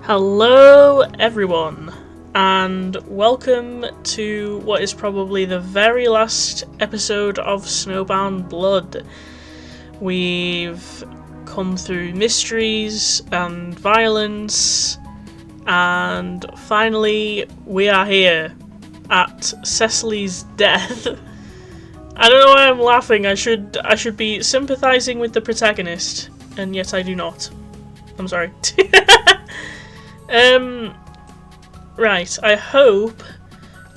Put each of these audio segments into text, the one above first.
Hello everyone, and welcome to what is probably the very last episode of Snowbound Blood. We've come through mysteries and violence, and finally we are here at Cecily's death. I don't know why I'm laughing. I should be sympathising with the protagonist, and yet I do not. I'm sorry. Right, I hope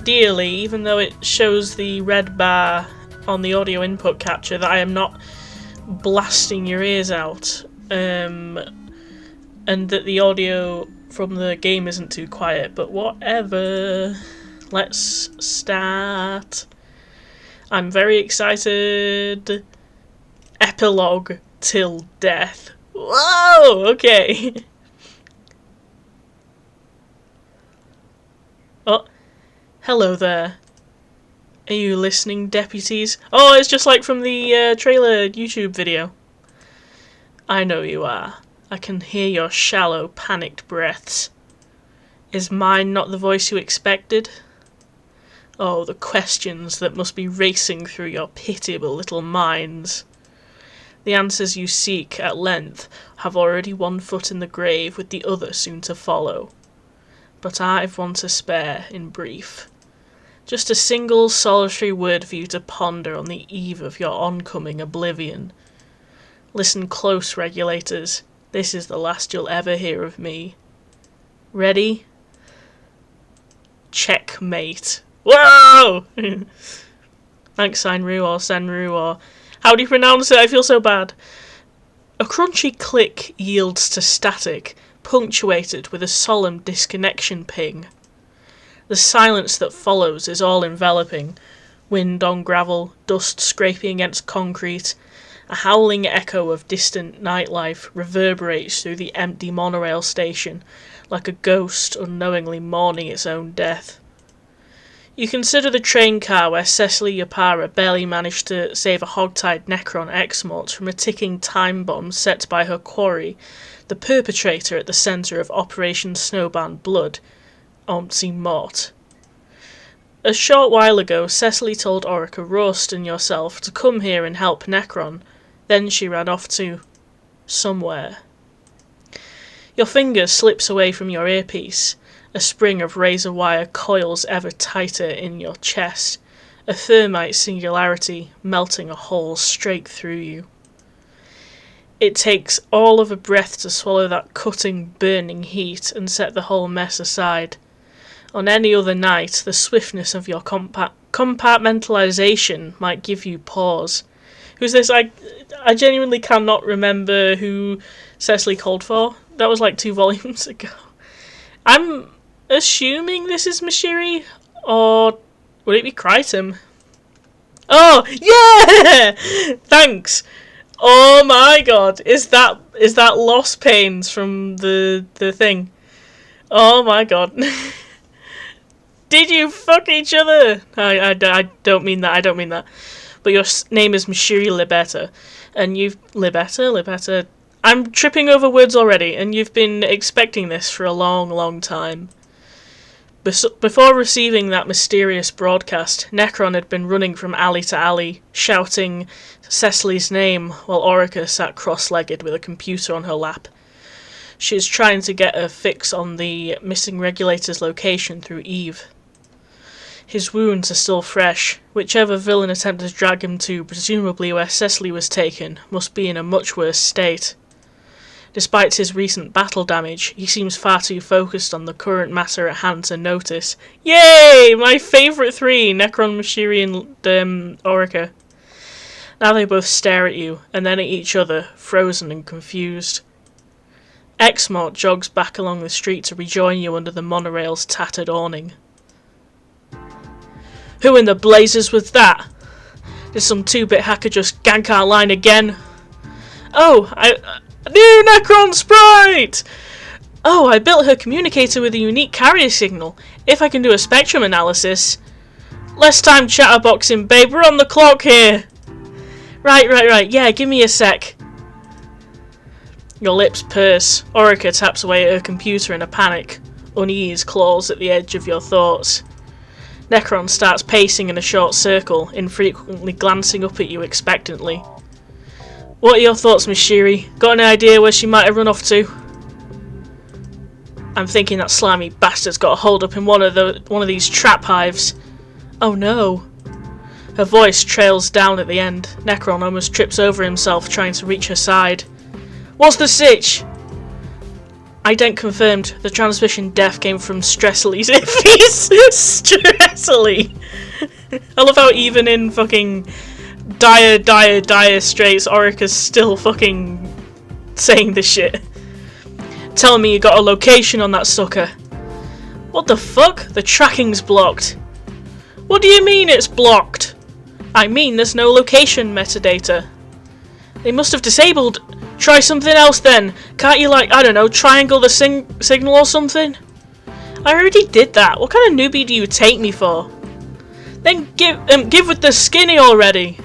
dearly, even though it shows the red bar on the audio input capture, that I am not blasting your ears out, and that the audio from the game isn't too quiet, but whatever. Let's start. I'm very excited. Epilogue till death. Whoa, okay. Oh, hello there. Are you listening, deputies? Oh, it's just like from the trailer YouTube video. I know you are. I can hear your shallow, panicked breaths. Is mine not the voice you expected? Oh, the questions that must be racing through your pitiable little minds. The answers you seek at length have already one foot in the grave, with the other soon to follow. But I've one to spare, in brief. Just a single solitary word for you to ponder on the eve of your oncoming oblivion. Listen close, regulators. This is the last you'll ever hear of me. Ready? Checkmate. Whoa! Thanks, Senru, or Senru, or... How do you pronounce it? I feel so bad. A crunchy click yields to static, punctuated with a solemn disconnection ping. The silence that follows is all-enveloping. Wind on gravel, dust scraping against concrete. A howling echo of distant nightlife reverberates through the empty monorail station, like a ghost unknowingly mourning its own death. You consider the train car where Cecily Yapara barely managed to save a hogtied Necron X-Mort from a ticking time bomb set by her quarry, the perpetrator at the centre of Operation Snowbound Blood, Ompsy Mort. A short while ago, Cecily told Orica Roast and yourself to come here and help Necron. Then she ran off to... somewhere. Your finger slips away from your earpiece. A spring of razor wire coils ever tighter in your chest. A thermite singularity melting a hole straight through you. It takes all of a breath to swallow that cutting, burning heat and set the whole mess aside. On any other night, the swiftness of your compartmentalization might give you pause. Who's this? I genuinely cannot remember who Cecily called for. That was like 2 volumes ago. I'm assuming this is Mashiri, or would it be Krytum? Oh, yeah! Thanks! Oh my god, is that Lost Pains from the thing? Oh my god. Did you fuck each other? I don't mean that, But your name is Mashiri Libetta, and you've... Libetta? I'm tripping over words already, and you've been expecting this for a long, long time. Before receiving that mysterious broadcast, Necron had been running from alley to alley, shouting Cecily's name while Orica sat cross-legged with a computer on her lap. She is trying to get a fix on the missing regulator's location through Eve. His wounds are still fresh. Whichever villain attempted to drag him to, presumably where Cecily was taken, must be in a much worse state. Despite his recent battle damage, he seems far too focused on the current matter at hand to notice. Yay! My favourite 3, Necron, Mashiri and Orica. Now they both stare at you, and then at each other, frozen and confused. X-Mort jogs back along the street to rejoin you under the monorail's tattered awning. Who in the blazes was that? Did some 2-bit hacker just gank our line again? Oh, new Necron Sprite! Oh, I built her communicator with a unique carrier signal. If I can do a spectrum analysis... Less time chatterboxing, babe. We're on the clock here. Right. Yeah, give me a sec. Your lips purse. Orica taps away at her computer in a panic. Unease claws at the edge of your thoughts. Necron starts pacing in a short circle, infrequently glancing up at you expectantly. What are your thoughts, Miss Shiri? Got any idea where she might have run off to? I'm thinking that slimy bastard's got a hold up in one of these trap hives. Oh no. Her voice trails down at the end. Necron almost trips over himself trying to reach her side. What's the sitch? Ident confirmed. The transmission def came from Stressely's iffies. Stressely. I love how even in fucking dire straits, Orica's still fucking saying this shit. Tell me you got a location on that sucker. What the fuck? The tracking's blocked. What do you mean it's blocked? I mean there's no location metadata. They must have disabled. Try something else then. Can't you, like, I don't know, triangle the signal or something? I already did that. What kind of newbie do you take me for? Then give with the skinny already.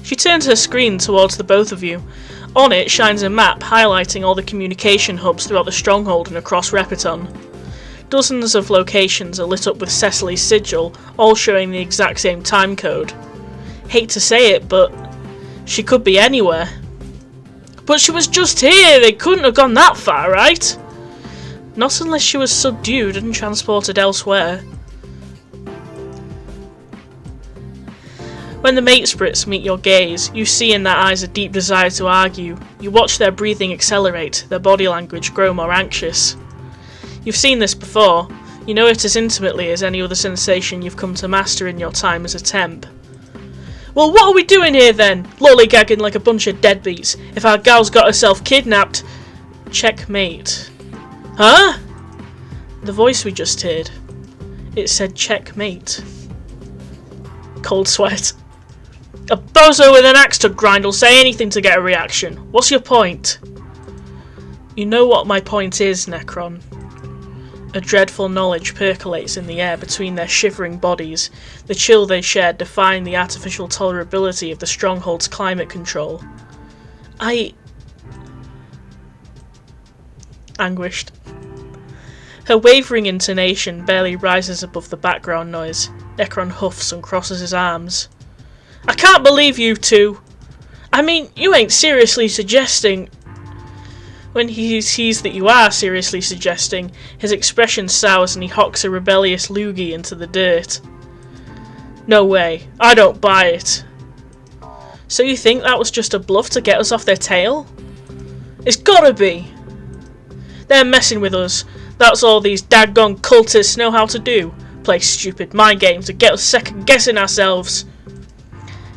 She turns her screen towards the both of you. On it shines a map highlighting all the communication hubs throughout the stronghold and across Repeton. Dozens of locations are lit up with Cecily's sigil, all showing the exact same time code. Hate to say it, but she could be anywhere. But she was just here, they couldn't have gone that far, right? Not unless she was subdued and transported elsewhere. When the mate sprits meet your gaze, you see in their eyes a deep desire to argue. You watch their breathing accelerate, their body language grow more anxious. You've seen this before. You know it as intimately as any other sensation you've come to master in your time as a temp. Well, what are we doing here then? Lollygagging like a bunch of deadbeats. If our gal's got herself kidnapped... Checkmate. Huh? The voice we just heard. It said checkmate. Cold sweat. A bozo with an axe to grind will say anything to get a reaction. What's your point? You know what my point is, Necron. A dreadful knowledge percolates in the air between their shivering bodies. The chill they share defying the artificial tolerability of the stronghold's climate control. Anguished. Her wavering intonation barely rises above the background noise. Necron huffs and crosses his arms. I can't believe you two! I mean, you ain't seriously suggesting... When he sees that you are seriously suggesting, his expression sours and he hocks a rebellious loogie into the dirt. No way. I don't buy it. So you think that was just a bluff to get us off their tail? It's gotta be! They're messing with us. That's all these daggone cultists know how to do. Play stupid mind games to get us second guessing ourselves.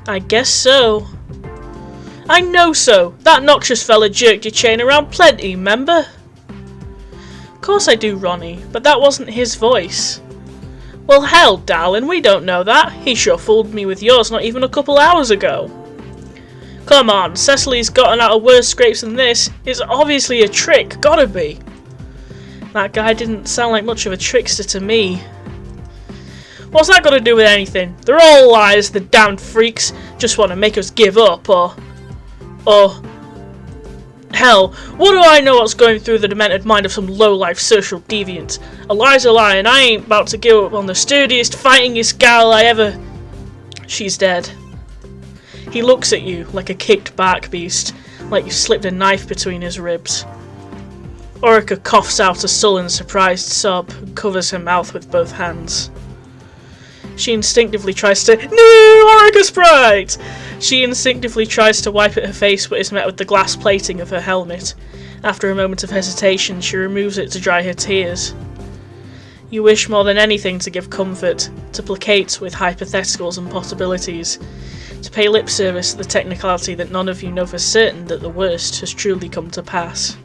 I guess so. I know so. That noxious fella jerked your chain around plenty, remember? Of course I do, Ronnie, but that wasn't his voice. Well, hell, darling, we don't know that. He sure fooled me with yours not even a couple hours ago. Come on, Cecily's gotten out of worse scrapes than this. It's obviously a trick, gotta be. That guy didn't sound like much of a trickster to me. What's that got to do with anything? They're all liars, the damned freaks. Just want to make us give up, or... Hell, what do I know what's going through the demented mind of some low-life social deviant? A lie's a lie, and I ain't about to give up on the sturdiest, fightingest gal I ever... She's dead. He looks at you like a kicked-back beast, like you slipped a knife between his ribs. Orica coughs out a sullen, surprised sob and covers her mouth with both hands. She instinctively tries to... No, Orica Sprite! She instinctively tries to wipe at her face, but is met with the glass plating of her helmet. After a moment of hesitation, she removes it to dry her tears. You wish more than anything to give comfort, to placate with hypotheticals and possibilities, to pay lip service to the technicality that none of you know for certain that the worst has truly come to pass.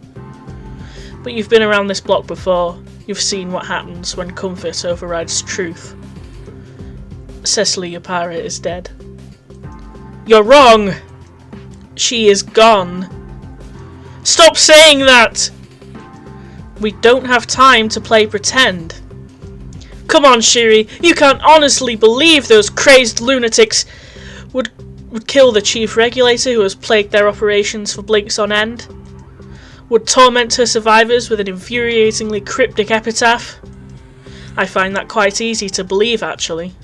But you've been around this block before. You've seen what happens when comfort overrides truth. Cecily Yapara is dead. You're wrong! She is gone. Stop saying that! We don't have time to play pretend. Come on, Shiri, you can't honestly believe those crazed lunatics would kill the chief regulator who has plagued their operations for blinks on end. would torment her survivors with an infuriatingly cryptic epitaph. I find that quite easy to believe, actually.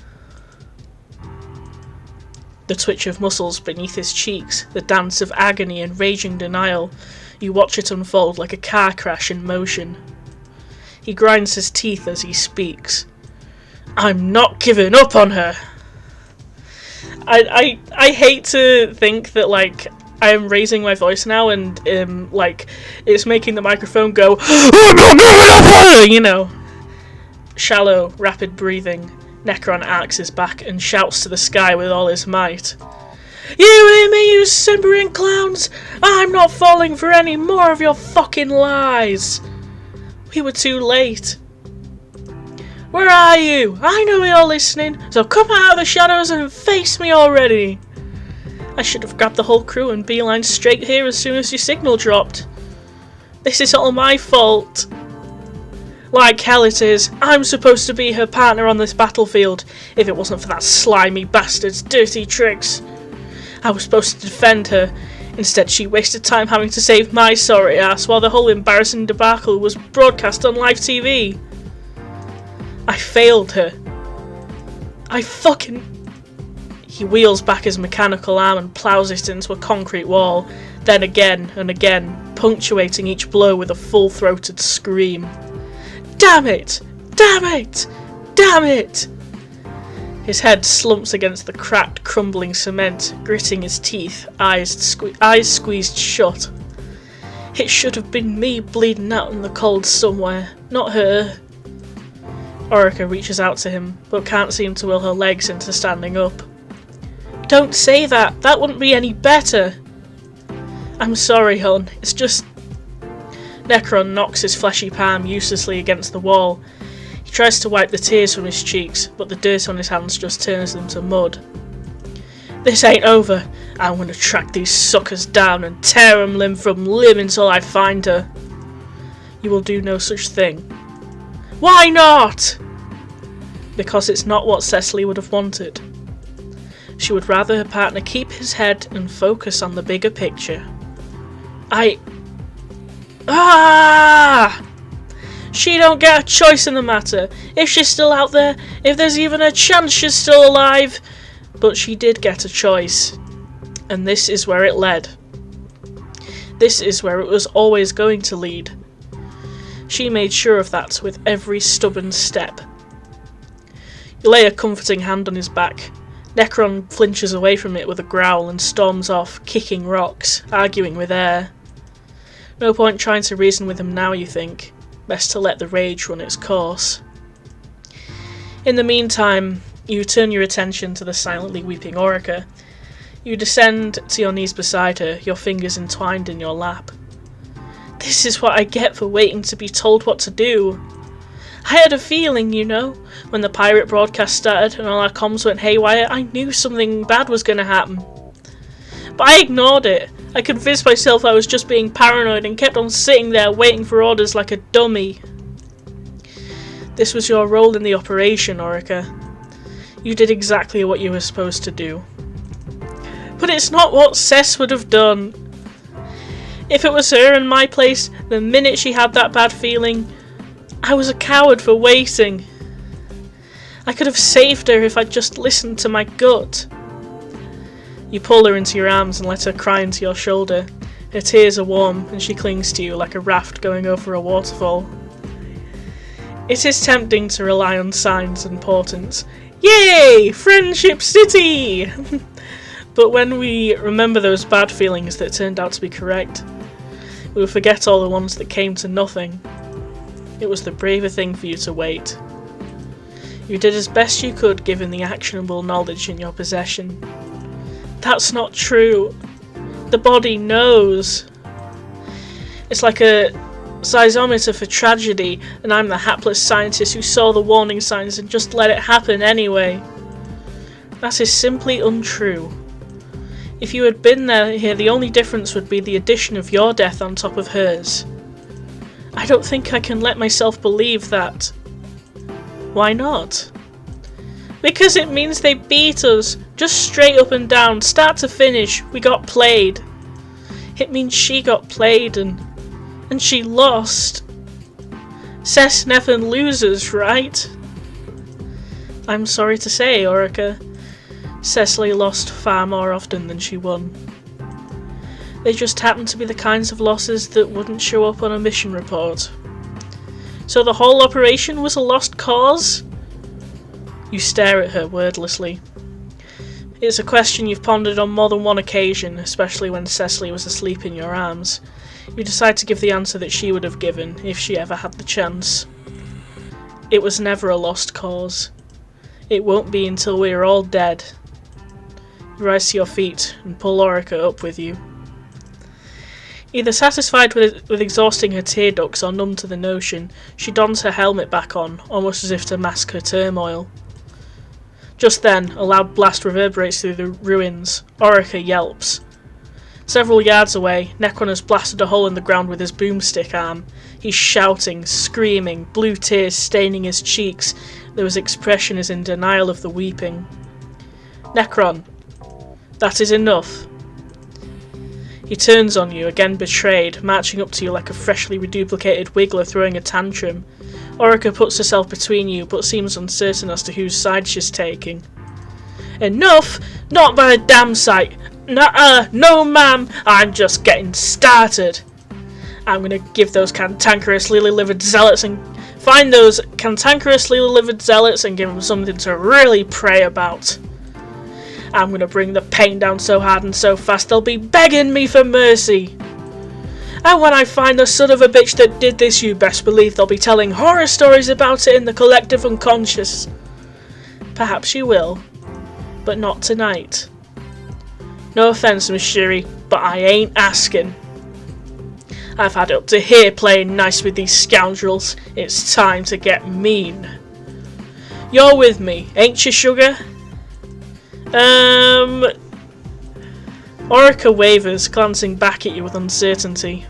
The twitch of muscles beneath his cheeks, the dance of agony and raging denial. You watch it unfold like a car crash in motion. He grinds his teeth as he speaks. I'm not giving up on her. I hate to think that, like, I am raising my voice now and like it's making the microphone go, I'm not giving up on her, you know. Shallow, rapid breathing. Necron arcs his back and shouts to the sky with all his might. You hear me, you simpering clowns? I'm not falling for any more of your fucking lies. We were too late. Where are you? I know you're listening, so come out of the shadows and face me already. I should have grabbed the whole crew and beelined straight here as soon as your signal dropped. This is all my fault. Like hell it is. I'm supposed to be her partner on this battlefield, if it wasn't for that slimy bastard's dirty tricks. I was supposed to defend her. Instead she wasted time having to save my sorry ass while the whole embarrassing debacle was broadcast on live TV. I failed her. I fucking... He wheels back his mechanical arm and ploughs it into a concrete wall, then again and again, punctuating each blow with a full-throated scream. Damn it! Damn it! Damn it! His head slumps against the cracked, crumbling cement, gritting his teeth, eyes squeezed shut. It should have been me bleeding out in the cold somewhere, not her. Orica reaches out to him, but can't seem to will her legs into standing up. Don't say that! That wouldn't be any better! I'm sorry, hon. It's just... Necron knocks his fleshy palm uselessly against the wall. He tries to wipe the tears from his cheeks, but the dirt on his hands just turns them to mud. This ain't over. I'm gonna track these suckers down and tear them limb from limb until I find her. You will do no such thing. Why not? Because it's not what Cecily would have wanted. She would rather her partner keep his head and focus on the bigger picture. She don't get a choice in the matter. If she's still out there, if there's even a chance she's still alive. But she did get a choice. And this is where it led. This is where it was always going to lead. She made sure of that with every stubborn step. You lay a comforting hand on his back. Necron flinches away from it with a growl and storms off, kicking rocks, arguing with air. No point trying to reason with him now, you think. Best to let the rage run its course. In the meantime, you turn your attention to the silently weeping Orica. You descend to your knees beside her, your fingers entwined in your lap. This is what I get for waiting to be told what to do. I had a feeling, you know, when the pirate broadcast started and all our comms went haywire, I knew something bad was going to happen. But I ignored it. I convinced myself I was just being paranoid and kept on sitting there waiting for orders like a dummy. This was your role in the operation, Orica. You did exactly what you were supposed to do. But it's not what Cess would have done. If it was her in my place, the minute she had that bad feeling, I was a coward for waiting. I could have saved her if I'd just listened to my gut. You pull her into your arms and let her cry into your shoulder. Her tears are warm and she clings to you like a raft going over a waterfall. It is tempting to rely on signs and portents. Yay! Friendship City! But when we remember those bad feelings that turned out to be correct, we will forget all the ones that came to nothing. It was the braver thing for you to wait. You did as best you could given the actionable knowledge in your possession. That's not true. The body knows. It's like a seismometer for tragedy, and I'm the hapless scientist who saw the warning signs and just let it happen anyway. That is simply untrue. If you had been there here, the only difference would be the addition of your death on top of hers. I don't think I can let myself believe that. Why not? Because it means they beat us, just straight up and down, start to finish, we got played. It means she got played and And she lost. Cess never loses, right? I'm sorry to say, Orica. Cecily lost far more often than she won. They just happened to be the kinds of losses that wouldn't show up on a mission report. So the whole operation was a lost cause? You stare at her wordlessly. It's a question you've pondered on more than one occasion, especially when Cecily was asleep in your arms. You decide to give the answer that she would have given if she ever had the chance. It was never a lost cause. It won't be until we are all dead. You rise to your feet and pull Orica up with you. Either satisfied with exhausting her tear ducts or numb to the notion, she dons her helmet back on, almost as if to mask her turmoil. Just then, a loud blast reverberates through the ruins. Orica yelps. Several yards away, Necron has blasted a hole in the ground with his boomstick arm. He's shouting, screaming, blue tears staining his cheeks, though his expression is in denial of the weeping. Necron, that is enough. He turns on you, again betrayed, marching up to you like a freshly reduplicated Wiggler throwing a tantrum. Orica puts herself between you, but seems uncertain as to whose side she's taking. Enough? Not by a damn sight! Nuh-uh, no ma'am, I'm just getting started. I'm gonna give those cantankerous lily-livered zealots and find those cantankerous lily-livered zealots and give them something to really pray about. I'm gonna bring the pain down so hard and so fast they'll be begging me for mercy. And when I find the son of a bitch that did this, you best believe they'll be telling horror stories about it in the collective unconscious. Perhaps you will, but not tonight. No offence, Miss Shiri, but I ain't asking. I've had it up to here playing nice with these scoundrels. It's time to get mean. You're with me, ain't you, sugar? Orica wavers, glancing back at you with uncertainty.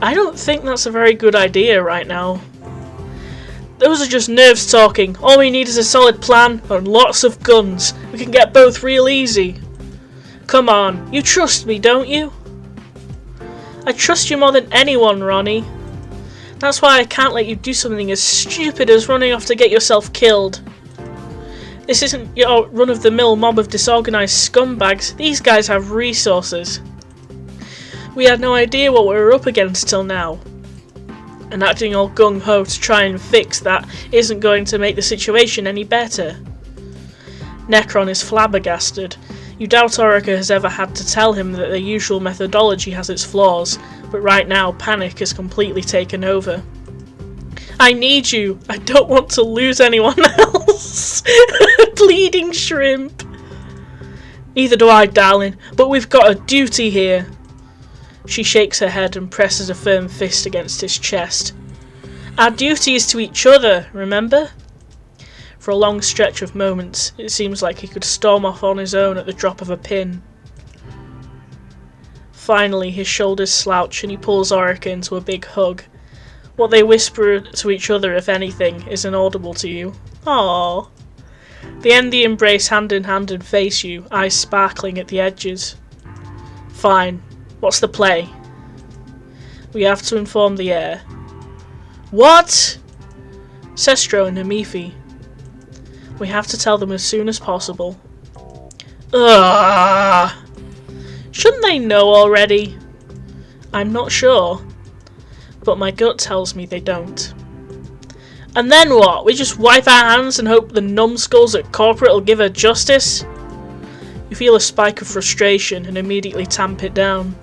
I don't think that's a very good idea right now. Those are just nerves talking. All we need is a solid plan and lots of guns. We can get both real easy. Come on, you trust me, don't you? I trust you more than anyone, Ronnie. That's why I can't let you do something as stupid as running off to get yourself killed. This isn't your run-of-the-mill mob of disorganised scumbags. These guys have resources. We had no idea what we were up against till now. And acting all gung-ho to try and fix that isn't going to make the situation any better. Necron is flabbergasted. You doubt Orica has ever had to tell him that the usual methodology has its flaws, but right now panic has completely taken over. I need you. I don't want to lose anyone else. Bleeding shrimp. Neither do I, darling, but we've got a duty here. She shakes her head and presses a firm fist against his chest. Our duty is to each other, remember? For a long stretch of moments, it seems like he could storm off on his own at the drop of a pin. Finally, his shoulders slouch and he pulls Orica into a big hug. What they whisper to each other, if anything, is inaudible to you. Aww. They end the embrace hand in hand and face you, eyes sparkling at the edges. Fine. What's the play? We have to inform the heir. What? Sestro and Hamifi. We have to tell them as soon as possible. Ugh. Shouldn't they know already? I'm not sure, but my gut tells me they don't. And then what? We just wipe our hands and hope the numbskulls at corporate will give her justice? You feel a spike of frustration and immediately tamp it down.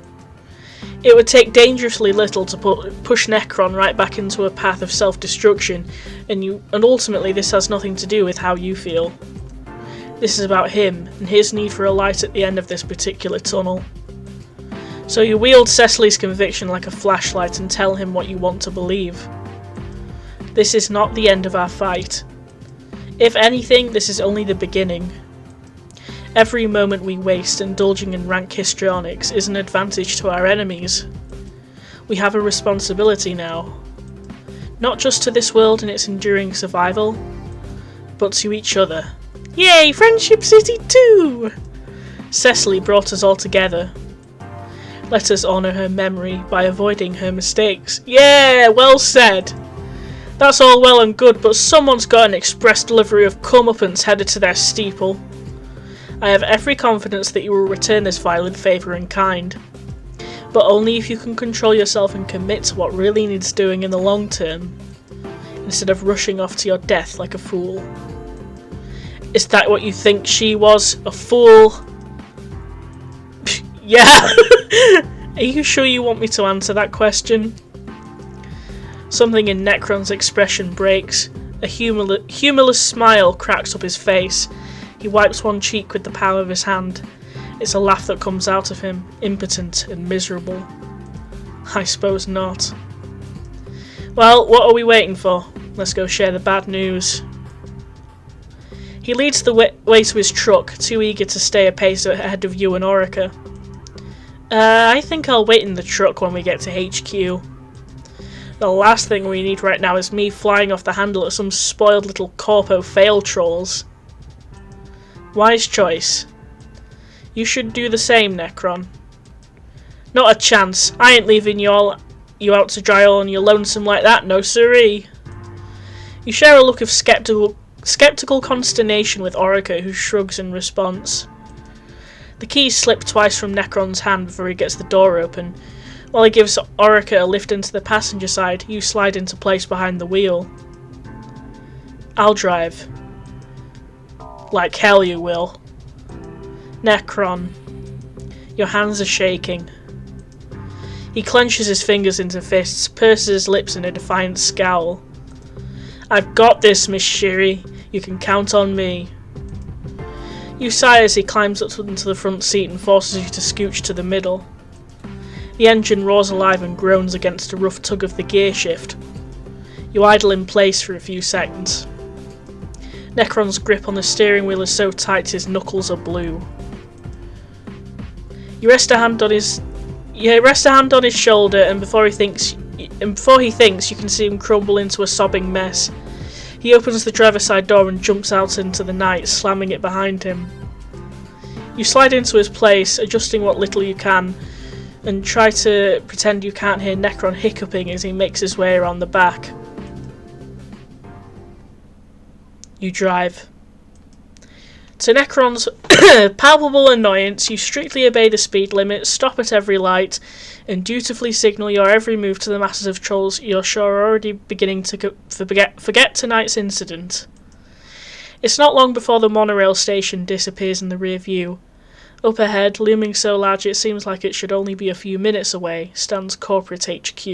It would take dangerously little to push Necron right back into a path of self-destruction, and ultimately this has nothing to do with how you feel. This is about him, and his need for a light at the end of this particular tunnel. So you wield Cecily's conviction like a flashlight and tell him what you want to believe. This is not the end of our fight. If anything, this is only the beginning. Every moment we waste indulging in rank histrionics is an advantage to our enemies. We have a responsibility now. Not just to this world and its enduring survival, but to each other. Yay, Friendship City 2! Cecily brought us all together. Let us honour her memory by avoiding her mistakes. Yeah, well said! That's all well and good, but someone's got an express delivery of comeuppance headed to their steeple. I have every confidence that you will return this violent favour in kind. But only if you can control yourself and commit to what really needs doing in the long term, instead of rushing off to your death like a fool. Is that what you think she was? A fool? Yeah! Are you sure you want me to answer that question? Something in Necron's expression breaks. A humourless smile cracks up his face. He wipes one cheek with the palm of his hand. It's a laugh that comes out of him, impotent and miserable. I suppose not. Well, what are we waiting for? Let's go share the bad news. He leads the way to his truck, too eager to stay a pace ahead of you and Orica. I think I'll wait in the truck when we get to HQ. The last thing we need right now is me flying off the handle at some spoiled little corpo fail trolls. Wise choice. You should do the same, Necron. Not a chance. I ain't leaving you out to dry all on your lonesome like that, no siree. You share a look of skeptical consternation with Orica, who shrugs in response. The keys slip twice from Necron's hand before he gets the door open. While he gives Orica a lift into the passenger side, you slide into place behind the wheel. I'll drive. Like hell you will. Necron. Your hands are shaking. He clenches his fingers into fists, purses his lips in a defiant scowl. I've got this, Miss Shiri. You can count on me. You sigh as he climbs up into the front seat and forces you to scooch to the middle. The engine roars alive and groans against a rough tug of the gear shift. You idle in place for a few seconds. Necron's grip on the steering wheel is so tight his knuckles are blue. You rest a hand on his shoulder, and before he thinks you can see him crumble into a sobbing mess. He opens the driver's side door and jumps out into the night, slamming it behind him. You slide into his place, adjusting what little you can, and try to pretend you can't hear Necron hiccuping as he makes his way around the back. You drive. To Necron's palpable annoyance, you strictly obey the speed limit, stop at every light, and dutifully signal your every move to the masses of trolls you're sure are already beginning to forget tonight's incident. It's not long before the monorail station disappears in the rear view. Up ahead, looming so large it seems like it should only be a few minutes away, stands Corporate HQ.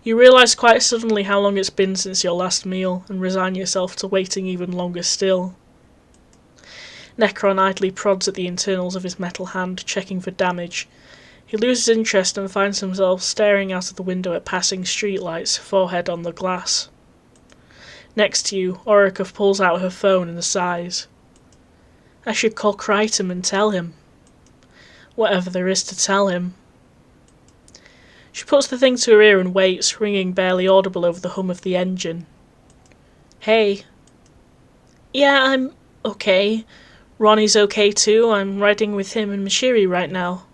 You realise quite suddenly how long it's been since your last meal, and resign yourself to waiting even longer still. Necron idly prods at the internals of his metal hand, checking for damage. He loses interest and finds himself staring out of the window at passing streetlights, forehead on the glass. Next to you, Orica pulls out her phone and sighs. I should call Crichton and tell him. Whatever there is to tell him. She puts the thing to her ear and waits, ringing barely audible over the hum of the engine. Hey. Yeah, I'm okay. Ronnie's okay too. I'm riding with him and Mashiri right now.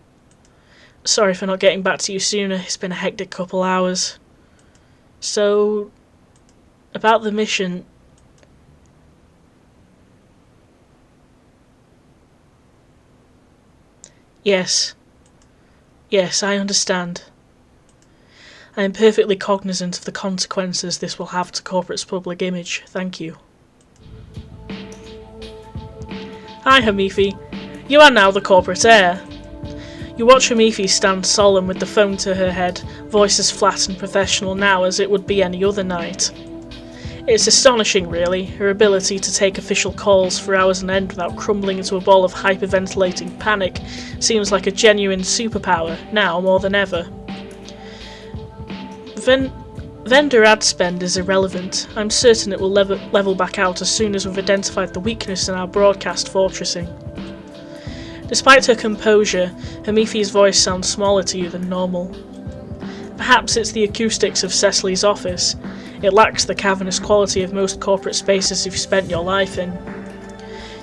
Sorry for not getting back to you sooner. It's been a hectic couple hours. So, about the mission. Yes, I understand. I am perfectly cognizant of the consequences this will have to Corporate's public image. Thank you. Hi, Hamifi. You are now the Corporate heir. You watch Hamifi stand solemn with the phone to her head, voice as flat and professional now as it would be any other night. It's astonishing, really, her ability to take official calls for hours on end without crumbling into a ball of hyperventilating panic seems like a genuine superpower, now more than ever. Vendor ad spend is irrelevant. I'm certain it will level back out as soon as we've identified the weakness in our broadcast fortressing. Despite her composure, Hamifi's voice sounds smaller to you than normal. Perhaps it's the acoustics of Cecily's office. It lacks the cavernous quality of most corporate spaces you've spent your life in.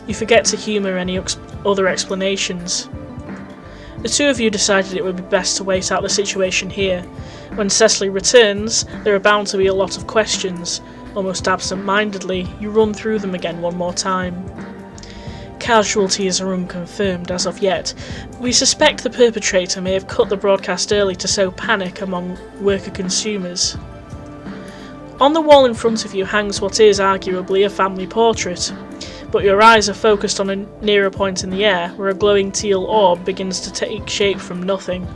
You forget to humour any other explanations. The two of you decided it would be best to wait out the situation here. When Cecily returns, there are bound to be a lot of questions. Almost absent-mindedly, you run through them again one more time. Casualties are unconfirmed as of yet. We suspect the perpetrator may have cut the broadcast early to sow panic among worker consumers. On the wall in front of you hangs what is arguably a family portrait, but your eyes are focused on a nearer point in the air where a glowing teal orb begins to take shape from nothing.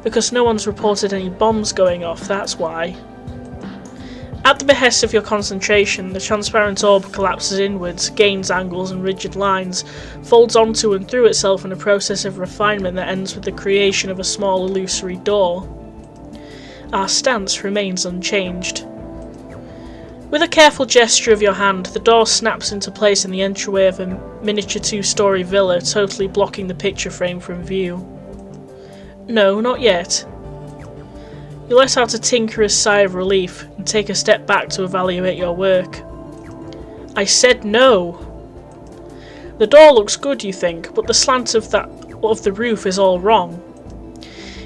Because no one's reported any bombs going off, that's why. At the behest of your concentration, the transparent orb collapses inwards, gains angles and rigid lines, folds onto and through itself in a process of refinement that ends with the creation of a small illusory door. Our stance remains unchanged. With a careful gesture of your hand, the door snaps into place in the entryway of a miniature 2-story villa, totally blocking the picture frame from view. No, not yet. You let out a tinkerous sigh of relief and take a step back to evaluate your work. I said no! The door looks good, you think, but the slant of the roof is all wrong.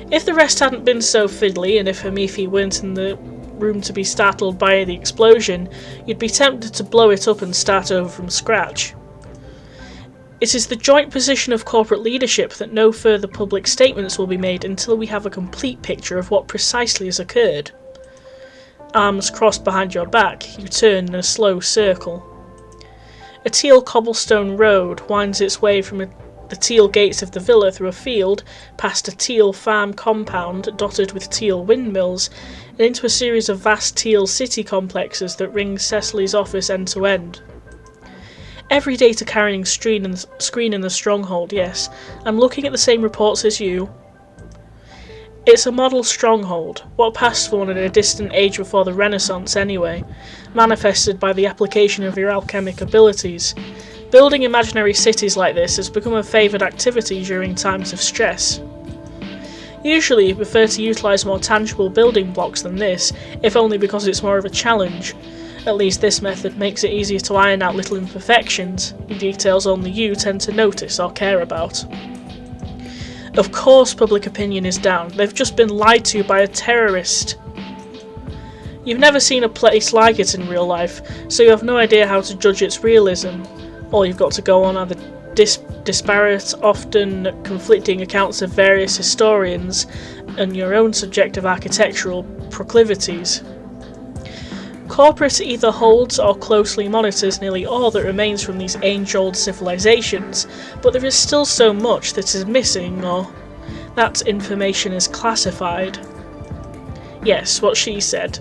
If the rest hadn't been so fiddly, and if Hamifi weren't in the room to be startled by the explosion, you'd be tempted to blow it up and start over from scratch. It is the joint position of corporate leadership that no further public statements will be made until we have a complete picture of what precisely has occurred. Arms crossed behind your back, you turn in a slow circle. A teal cobblestone road winds its way from the teal gates of the villa through a field, past a teal farm compound dotted with teal windmills, and into a series of vast teal city complexes that ring Cecily's office end to end. Every data carrying screen in the stronghold, yes. I'm looking at the same reports as you. It's a model stronghold, what passed for one in a distant age before the Renaissance anyway, manifested by the application of your alchemic abilities. Building imaginary cities like this has become a favoured activity during times of stress. Usually you prefer to utilise more tangible building blocks than this, if only because it's more of a challenge. At least this method makes it easier to iron out little imperfections, details only you tend to notice or care about. Of course public opinion is down, they've just been lied to by a terrorist. You've never seen a place like it in real life, so you have no idea how to judge its realism. All you've got to go on are the disparate, often conflicting accounts of various historians and your own subjective architectural proclivities. Corporate either holds or closely monitors nearly all that remains from these age-old civilizations, but there is still so much that is missing, or that information is classified. Yes, what she said.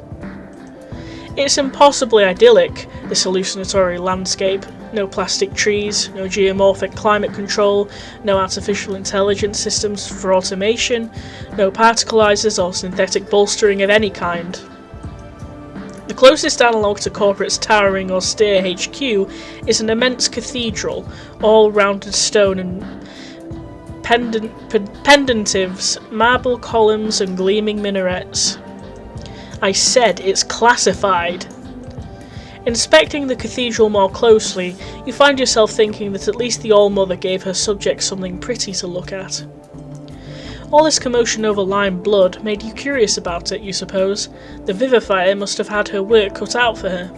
It's impossibly idyllic, this hallucinatory landscape. No plastic trees, no geomorphic climate control, no artificial intelligence systems for automation, no particleizers or synthetic bolstering of any kind. The closest analogue to corporate's towering austere HQ is an immense cathedral, all rounded stone and pendentives, marble columns and gleaming minarets. I said it's classified. Inspecting the cathedral more closely, you find yourself thinking that at least the All-Mother gave her subjects something pretty to look at. All this commotion over lime blood made you curious about it, you suppose. The vivifier must have had her work cut out for her.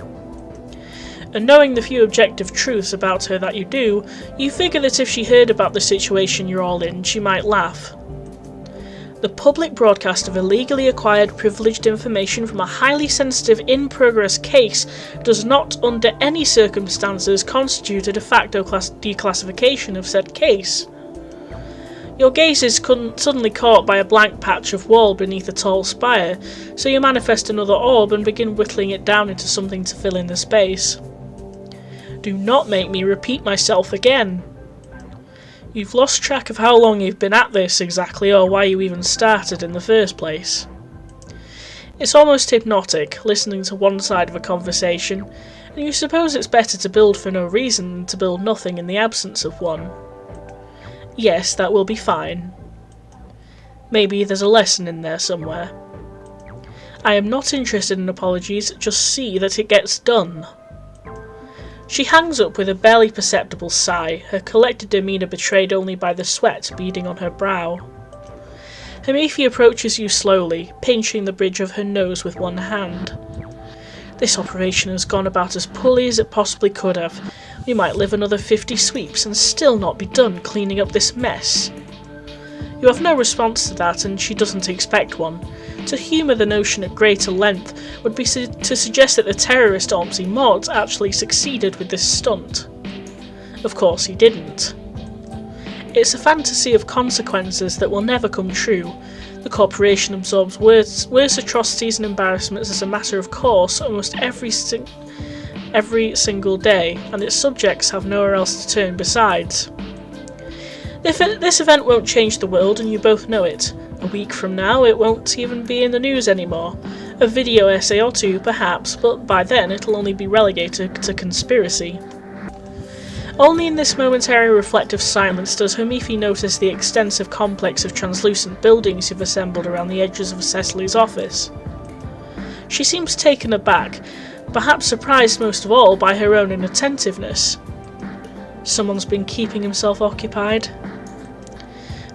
And knowing the few objective truths about her that you do, you figure that if she heard about the situation you're all in, she might laugh. The public broadcast of illegally acquired privileged information from a highly sensitive in-progress case does not under any circumstances constitute a de facto declassification of said case. Your gaze is suddenly caught by a blank patch of wall beneath a tall spire, so you manifest another orb and begin whittling it down into something to fill in the space. Do not make me repeat myself again. You've lost track of how long you've been at this exactly, or why you even started in the first place. It's almost hypnotic, listening to one side of a conversation, and you suppose it's better to build for no reason than to build nothing in the absence of one. Yes, that will be fine. Maybe there's a lesson in there somewhere. I am not interested in apologies, just see that it gets done. She hangs up with a barely perceptible sigh, her collected demeanour betrayed only by the sweat beading on her brow. Hamifi approaches you slowly, pinching the bridge of her nose with one hand. This operation has gone about as poorly as it possibly could have. We might live another 50 sweeps and still not be done cleaning up this mess. You have no response to that, and she doesn't expect one. To humour the notion at greater length would be to suggest that the terrorist Ormsey Mod actually succeeded with this stunt. Of course he didn't. It's a fantasy of consequences that will never come true. The corporation absorbs worse atrocities and embarrassments as a matter of course almost every single day, and its subjects have nowhere else to turn besides. This event won't change the world, and you both know it. A week from now it won't even be in the news anymore. A video essay or two perhaps, but by then it'll only be relegated to conspiracy. Only in this momentary reflective silence does Hamifi notice the extensive complex of translucent buildings you've assembled around the edges of Cecily's office. She seems taken aback, perhaps surprised most of all by her own inattentiveness. Someone's been keeping himself occupied.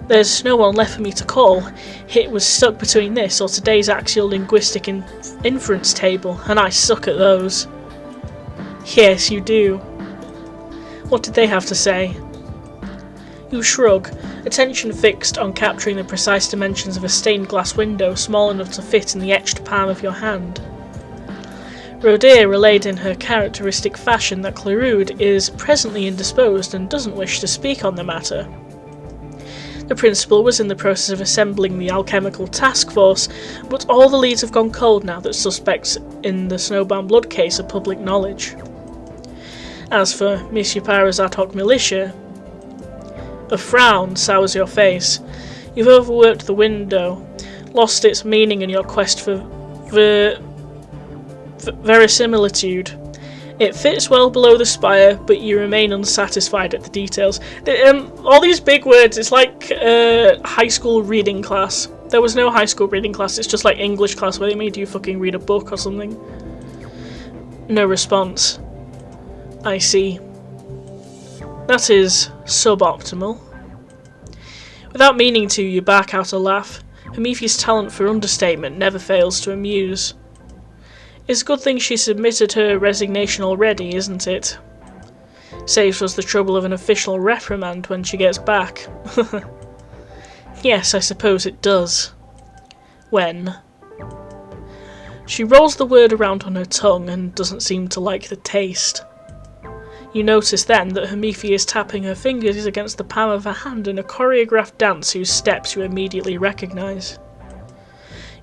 There's no one left for me to call. Hit was stuck between this or today's axial linguistic inference table, and I suck at those. Yes, you do. What did they have to say? You shrug, attention fixed on capturing the precise dimensions of a stained glass window small enough to fit in the etched palm of your hand. Rodir relayed in her characteristic fashion that Clerude is presently indisposed and doesn't wish to speak on the matter. The principal was in the process of assembling the alchemical task force, but all the leads have gone cold now that suspects in the Snowbound blood case are public knowledge. As for Monsieur Para's ad hoc militia, a frown sours your face. You've overworked the window, lost its meaning in your quest for verisimilitude. It fits well below the spire, but you remain unsatisfied at the details. All these big words, it's like high school reading class. There was no high school reading class, it's just like English class where they made you fucking read a book or something. No response. I see. That is suboptimal. Without meaning to, you bark out a laugh. Hamifi's talent for understatement never fails to amuse. It's a good thing she submitted her resignation already, isn't it? Saves us the trouble of an official reprimand when she gets back. Yes, I suppose it does. When? She rolls the word around on her tongue and doesn't seem to like the taste. You notice then that Hamifi is tapping her fingers against the palm of her hand in a choreographed dance whose steps you immediately recognise.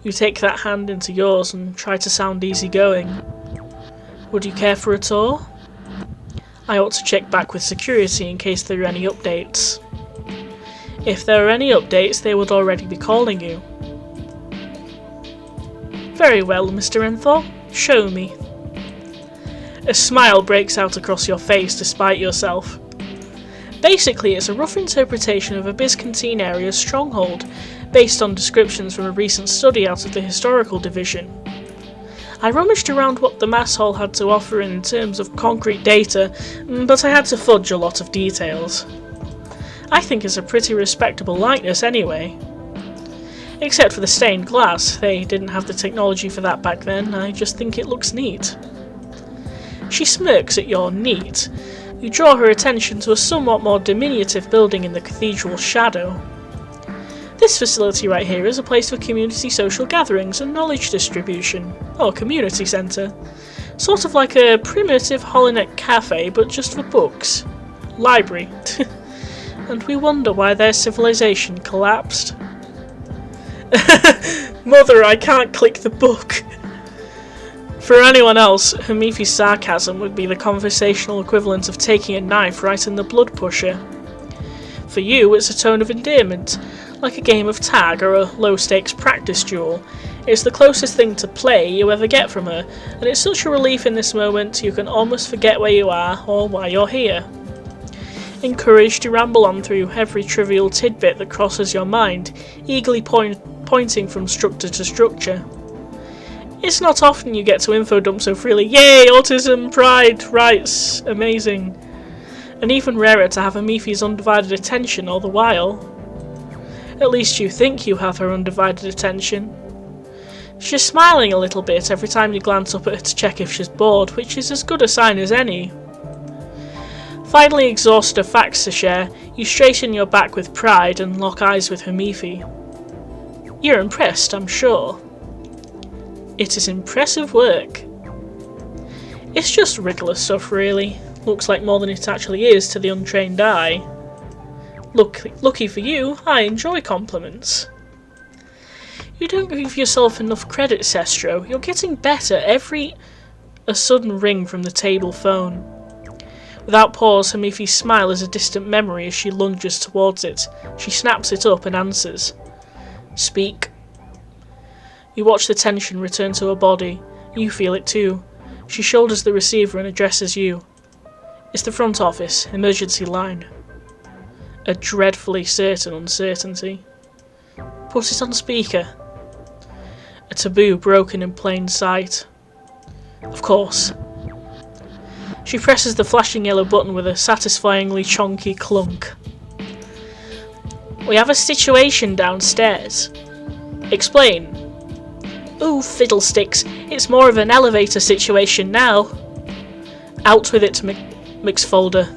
You take that hand into yours and try to sound easygoing. Would you care for a tour? I ought to check back with security in case there are any updates. If there are any updates, they would already be calling you. Very well, Mr. Enthor. Show me. A smile breaks out across your face despite yourself. Basically, it's a rough interpretation of a Byzantine area stronghold, based on descriptions from a recent study out of the Historical Division. I rummaged around what the mass hall had to offer in terms of concrete data, but I had to fudge a lot of details. I think it's a pretty respectable likeness anyway. Except for the stained glass, they didn't have the technology for that back then, I just think it looks neat. She smirks at your neat. You draw her attention to a somewhat more diminutive building in the cathedral's shadow. This facility right here is a place for community social gatherings and knowledge distribution, or community centre. Sort of like a primitive Holonet cafe, but just for books. Library. And we wonder why their civilization collapsed. Mother, I can't click the book. For anyone else, Hamifi's sarcasm would be the conversational equivalent of taking a knife right in the blood pusher. For you, it's a tone of endearment, like a game of tag or a low-stakes practice duel. It's the closest thing to play you ever get from her, and it's such a relief in this moment you can almost forget where you are or why you're here. Encouraged to ramble on through every trivial tidbit that crosses your mind, eagerly pointing from structure to structure. It's not often you get to info dump so freely. Yay, autism, pride, rights, amazing. And even rarer to have Amifi's undivided attention all the while. At least you think you have her undivided attention. She's smiling a little bit every time you glance up at her to check if she's bored, which is as good a sign as any. Finally exhausted of facts to share, you straighten your back with pride and lock eyes with Hamifi. You're impressed, I'm sure. It is impressive work. It's just regular stuff, really. Looks like more than it actually is to the untrained eye. Lucky for you, I enjoy compliments. You don't give yourself enough credit, Sestro. You're getting better every... A sudden ring from the table phone. Without pause, Hamifi's smile is a distant memory as she lunges towards it. She snaps it up and answers. Speak. You watch the tension return to her body. You feel it too. She shoulders the receiver and addresses you. It's the front office, emergency line. A dreadfully certain uncertainty. Put it on speaker. A taboo broken in plain sight. Of course. She presses the flashing yellow button with a satisfyingly chonky clunk. We have a situation downstairs. Explain. Ooh, fiddlesticks. It's more of an elevator situation now. Out with it, McFolder.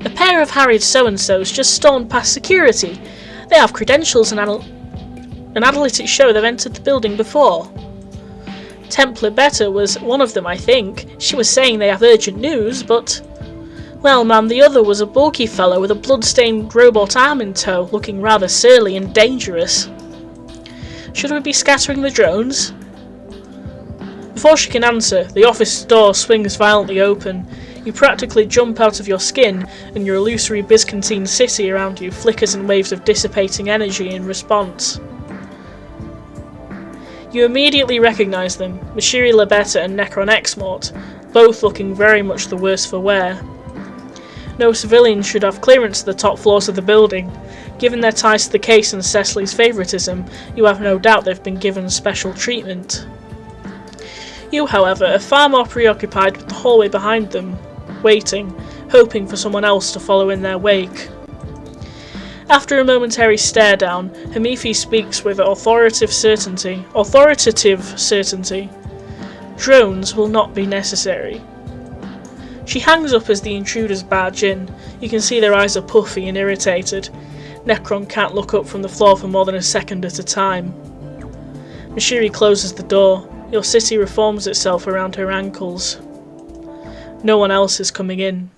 A pair of harried so-and-sos just stormed past security. They have credentials and analytics show they've entered the building before. Templar Beta was one of them, I think. She was saying they have urgent news, but... Well, ma'am, the other was a bulky fellow with a blood-stained robot arm in tow, looking rather surly and dangerous. Should we be scattering the drones? Before she can answer, the office door swings violently open. You practically jump out of your skin, and your illusory Byzantine city around you flickers in waves of dissipating energy in response. You immediately recognise them, Mashiri Lebeta and Necron Exmort, both looking very much the worse for wear. No civilians should have clearance to the top floors of the building. Given their ties to the case and Cecily's favouritism, you have no doubt they've been given special treatment. You, however, are far more preoccupied with the hallway behind them, waiting, hoping for someone else to follow in their wake. After a momentary stare down, Hamifi speaks with authoritative certainty. Drones will not be necessary. She hangs up as the intruders barge in. You can see their eyes are puffy and irritated. Necron can't look up from the floor for more than a second at a time. Mashiri closes the door. Your city reforms itself around her ankles. No one else is coming in.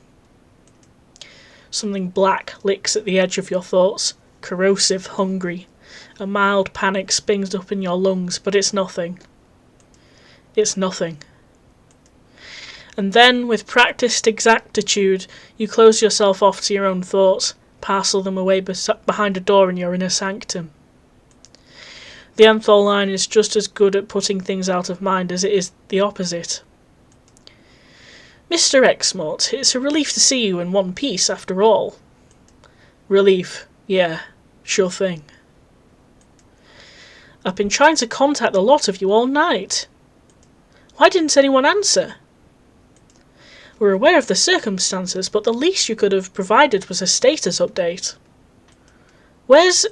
Something black licks at the edge of your thoughts, corrosive, hungry. A mild panic springs up in your lungs, but it's nothing. It's nothing. And then, with practiced exactitude, you close yourself off to your own thoughts, parcel them away behind a door in your inner sanctum. The Anthol line is just as good at putting things out of mind as it is the opposite. Mr. Exmort, it's a relief to see you in one piece after all. Relief, yeah, sure thing. I've been trying to contact the lot of you all night. Why didn't anyone answer? We're aware of the circumstances, but the least you could have provided was a status update. Where's...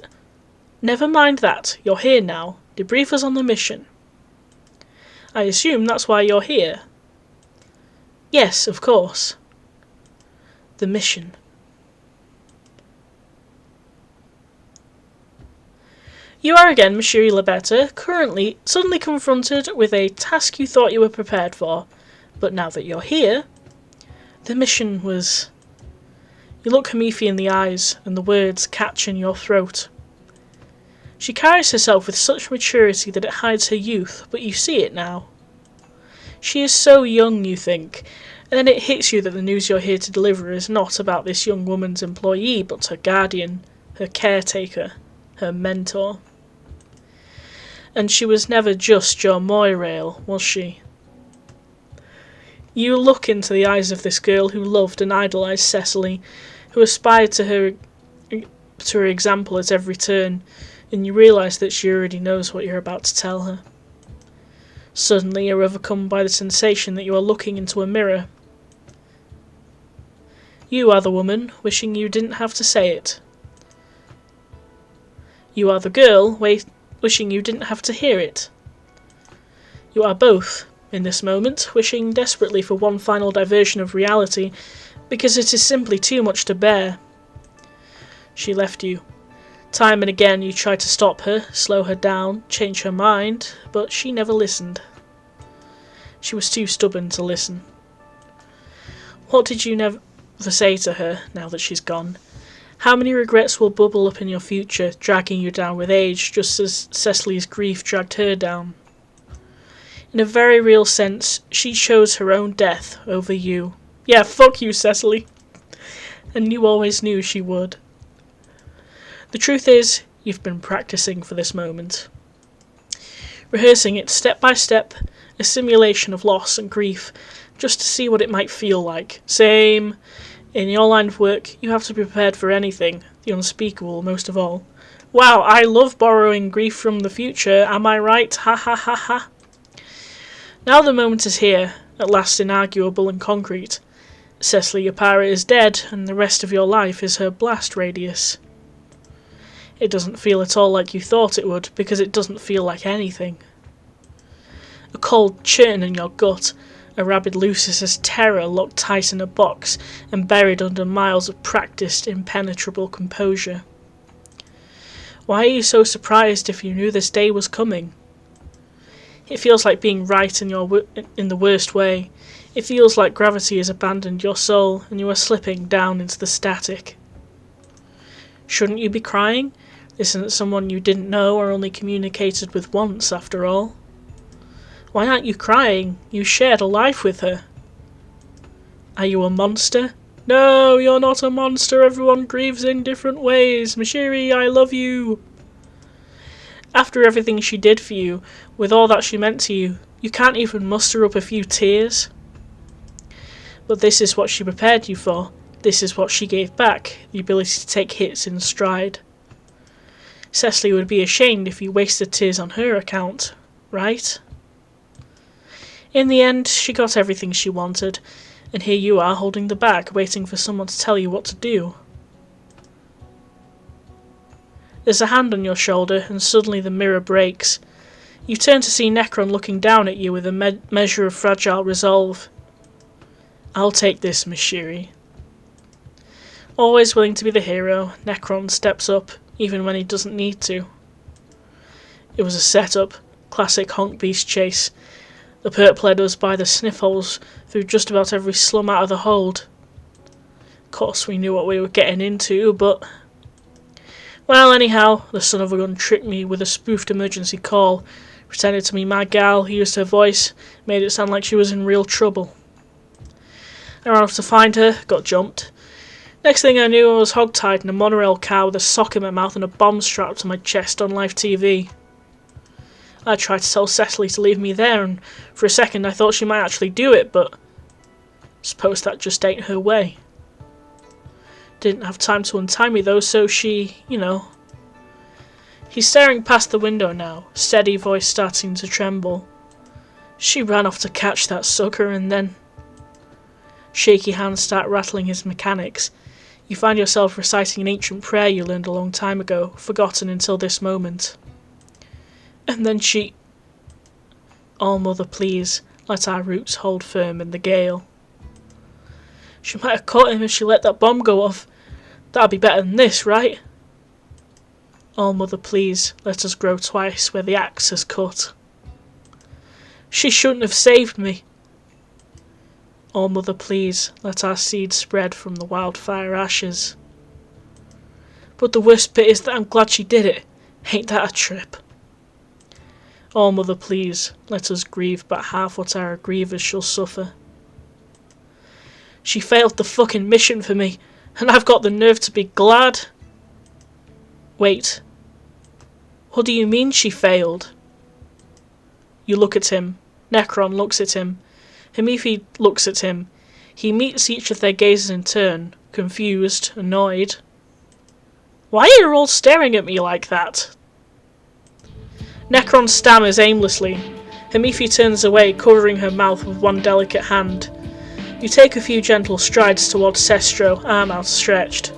Never mind that, you're here now. Debrief us on the mission. I assume that's why you're here. Yes, of course. The mission. You are again, Mashiri Lebeta, currently suddenly confronted with a task you thought you were prepared for. But now that you're here, the mission was... You look Hamifi in the eyes, and the words catch in your throat. She carries herself with such maturity that it hides her youth, but you see it now. She is so young, you think, and then it hits you that the news you're here to deliver is not about this young woman's employee, but her guardian, her caretaker, her mentor. And she was never just your Moirail, was she? You look into the eyes of this girl who loved and idolised Cecily, who aspired to her example at every turn, and you realise that she already knows what you're about to tell her. Suddenly you're overcome by the sensation that you are looking into a mirror. You are the woman, wishing you didn't have to say it. You are the girl, wishing you didn't have to hear it. You are both, in this moment, wishing desperately for one final diversion of reality, because it is simply too much to bear. She left you. Time and again you tried to stop her, slow her down, change her mind, but she never listened. She was too stubborn to listen. What did you never say to her, now that she's gone? How many regrets will bubble up in your future, dragging you down with age, just as Cecily's grief dragged her down? In a very real sense, she chose her own death over you. Yeah, fuck you, Cecily. And you always knew she would. The truth is, you've been practicing for this moment. Rehearsing it step by step, a simulation of loss and grief, just to see what it might feel like. Same. In your line of work, you have to be prepared for anything, the unspeakable most of all. Wow, I love borrowing grief from the future, am I right? Ha ha ha ha. Now the moment is here, at last inarguable and concrete. Cecily, your pirate, is dead, and the rest of your life is her blast radius. It doesn't feel at all like you thought it would, because it doesn't feel like anything. A cold churn in your gut, a rabid Lucis's terror locked tight in a box and buried under miles of practiced, impenetrable composure. Why are you so surprised if you knew this day was coming? It feels like being right in the worst way. It feels like gravity has abandoned your soul and you are slipping down into the static. Shouldn't you be crying? This isn't someone you didn't know or only communicated with once, after all. Why aren't you crying? You shared a life with her. Are you a monster? No, you're not a monster. Everyone grieves in different ways. Mashiri, I love you. After everything she did for you, with all that she meant to you, you can't even muster up a few tears. But this is what she prepared you for. This is what she gave back, the ability to take hits in stride. Cecily would be ashamed if you wasted tears on her account, right? In the end, she got everything she wanted, and here you are holding the bag, waiting for someone to tell you what to do. There's a hand on your shoulder, and suddenly the mirror breaks. You turn to see Necron looking down at you with a measure of fragile resolve. I'll take this, Miss Shiri. Always willing to be the hero, Necron steps up, even when he doesn't need to. It was a setup, classic honk beast chase. The perp led us by the sniff holes through just about every slum out of the hold. Of course we knew what we were getting into, but... Well, anyhow, the son of a gun tricked me with a spoofed emergency call, pretended to be my gal, used her voice, made it sound like she was in real trouble. I ran off to find her, got jumped. Next thing I knew, I was hogtied in a monorail car with a sock in my mouth and a bomb strapped to my chest on live TV. I tried to tell Cecily to leave me there, and for a second I thought she might actually do it, but... suppose that just ain't her way. Didn't have time to untie me though, so she, you know... He's staring past the window now, steady voice starting to tremble. She ran off to catch that sucker, and then... Shaky hands start rattling his mechanics. You find yourself reciting an ancient prayer you learned a long time ago, forgotten until this moment. And then she... All Mother, please, let our roots hold firm in the gale. She might have caught him if she let that bomb go off. That'd be better than this, right? All Mother, please, let us grow twice where the axe has cut. She shouldn't have saved me. All Mother, please, let our seed spread from the wildfire ashes. But the worst bit is that I'm glad she did it. Ain't that a trip? All Mother, please, let us grieve but half what our grievers shall suffer. She failed the fucking mission for me, and I've got the nerve to be glad. Wait. What do you mean she failed? You look at him. Necron looks at him. Himifi looks at him. He meets each of their gazes in turn, confused, annoyed. Why are you all staring at me like that? Necron stammers aimlessly. Hamifi turns away, covering her mouth with one delicate hand. You take a few gentle strides towards Sestro, arm outstretched.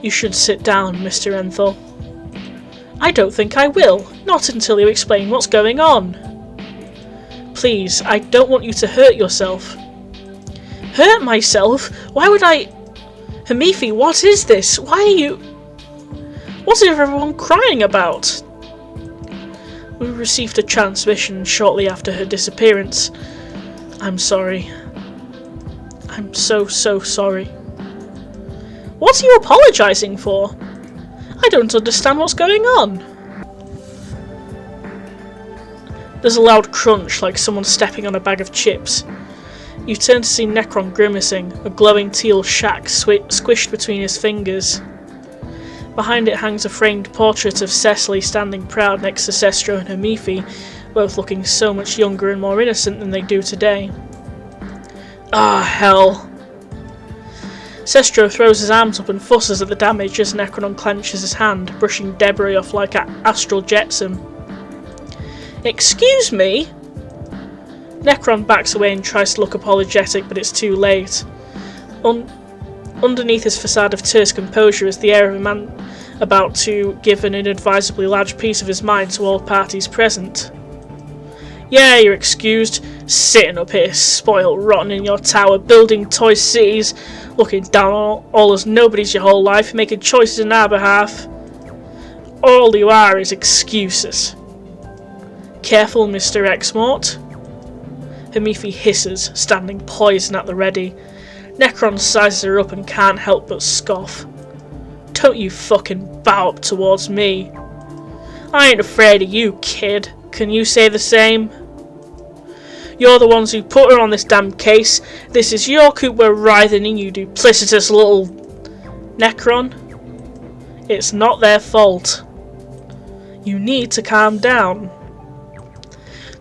You should sit down, Mr. Enthal. I don't think I will, not until you explain what's going on. Please, I don't want you to hurt yourself. Hurt myself? Why would I... Hamifi, what is this? Why are you... What is everyone crying about? We received a transmission shortly after her disappearance. I'm sorry. I'm so sorry. What are you apologising for? I don't understand what's going on. There's a loud crunch, like someone stepping on a bag of chips. You turn to see Necron grimacing, a glowing teal shack squished between his fingers. Behind it hangs a framed portrait of Cecily standing proud next to Sestro and Hamifi, both looking so much younger and more innocent than they do today. Ah, hell. Sestro throws his arms up and fusses at the damage as Necron unclenches his hand, brushing debris off like astral jetsam. Excuse me? Necron backs away and tries to look apologetic, but it's too late. Underneath his facade of terse composure is the air of a man about to give an inadvisably large piece of his mind to all parties present. Yeah, you're excused. Sitting up here, spoiled rotten in your tower, building toy cities, looking down on all as nobodies your whole life, making choices in our behalf. All you are is excuses. Careful, Mr. Exmort. Hamifi hisses, standing poised at the ready. Necron sizes her up and can't help but scoff. Don't you fucking bow up towards me. I ain't afraid of you, kid. Can you say the same? You're the ones who put her on this damn case. This is your coop we're writhing in, you duplicitous little... Necron. It's not their fault. You need to calm down.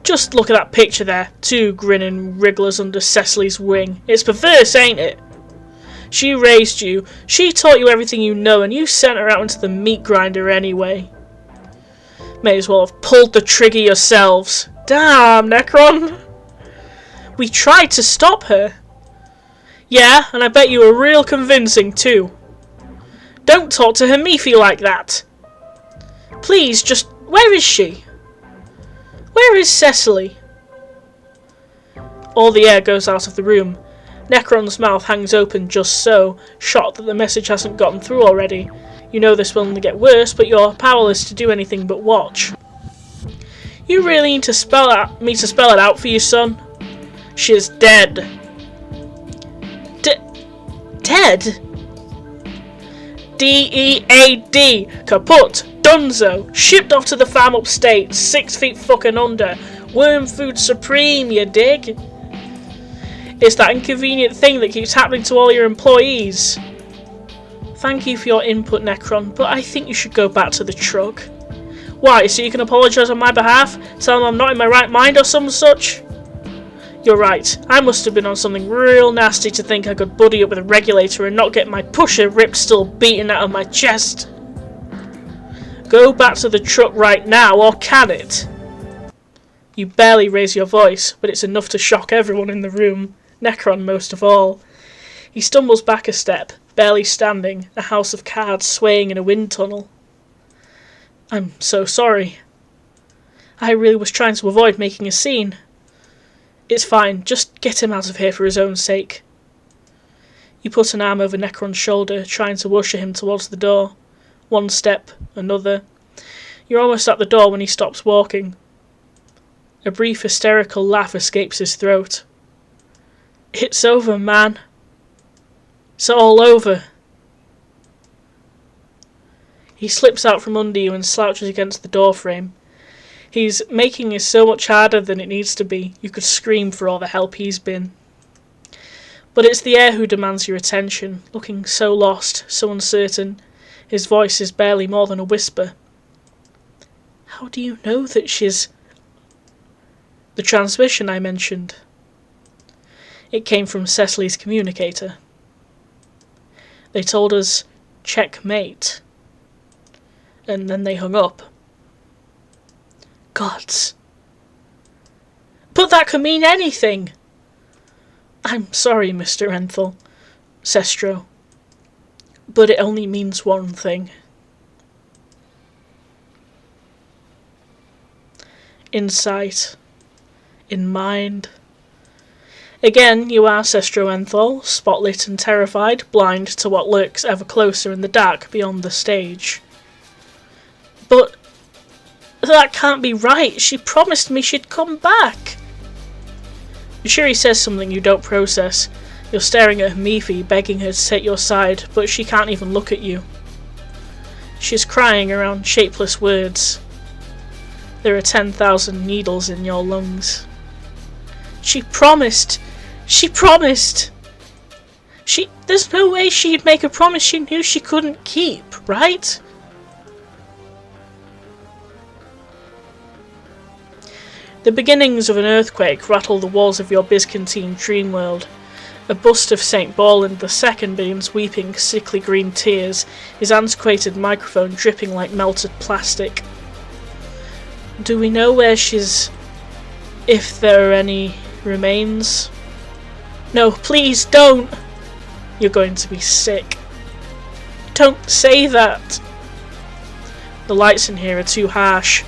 Just look at that picture there. Two grinning wrigglers under Cecily's wing. It's perverse, ain't it? She raised you. She taught you everything you know, and you sent her out into the meat grinder anyway. May as well have pulled the trigger yourselves. Damn, Necron. We tried to stop her. Yeah, and I bet you were real convincing too. Don't talk to Hamifi like that. Please, just... Where is she? Where is Cecily? All the air goes out of the room. Necron's mouth hangs open just so, shocked that the message hasn't gotten through already. You know this will only get worse, but you're powerless to do anything but watch. You really need to spell it out for you, son? She's dead. Dead? D-E-A-D. Kaput. Dunzo. Shipped off to the farm upstate. 6 feet fucking under. Worm food supreme, you dig? It's that inconvenient thing that keeps happening to all your employees. Thank you for your input, Necron, but I think you should go back to the truck. Why, so you can apologise on my behalf? Tell them I'm not in my right mind or some such? You're right, I must have been on something real nasty to think I could buddy up with a regulator and not get my pusher rip still beaten out of my chest. Go back to the truck right now, or can it? You barely raise your voice, but it's enough to shock everyone in the room, Necron most of all. He stumbles back a step, barely standing, a house of cards swaying in a wind tunnel. I'm so sorry. I really was trying to avoid making a scene. It's fine, just get him out of here for his own sake. You put an arm over Necron's shoulder, trying to usher him towards the door. One step, another. You're almost at the door when he stops walking. A brief hysterical laugh escapes his throat. It's over, man. It's all over. He slips out from under you and slouches against the doorframe. He's making it so much harder than it needs to be. You could scream for all the help he's been. But it's the air who demands your attention, looking so lost, so uncertain. His voice is barely more than a whisper. How do you know that she's... The transmission I mentioned. It came from Cecily's communicator. They told us, checkmate. And then they hung up. Gods. that could mean anything. I'm sorry, Mr. Enthal, Sestro, but it only means one thing. In sight, in mind. Again, you are Sestro Enthal, spotlit and terrified, blind to what lurks ever closer in the dark beyond the stage. But that can't be right. She promised me she'd come back. Shuri says something you don't process. You're staring at Mifi, begging her to take your side, but she can't even look at you. She's crying around shapeless words. There are 10,000 needles in your lungs. She promised. She promised. There's no way she'd make a promise she knew she couldn't keep, right? The beginnings of an earthquake rattle the walls of your Byzantine dream world. A bust of St. Ballin II begins weeping sickly green tears, his antiquated microphone dripping like melted plastic. Do we know where she's... if there are any remains? No, please don't! You're going to be sick. Don't say that! The lights in here are too harsh.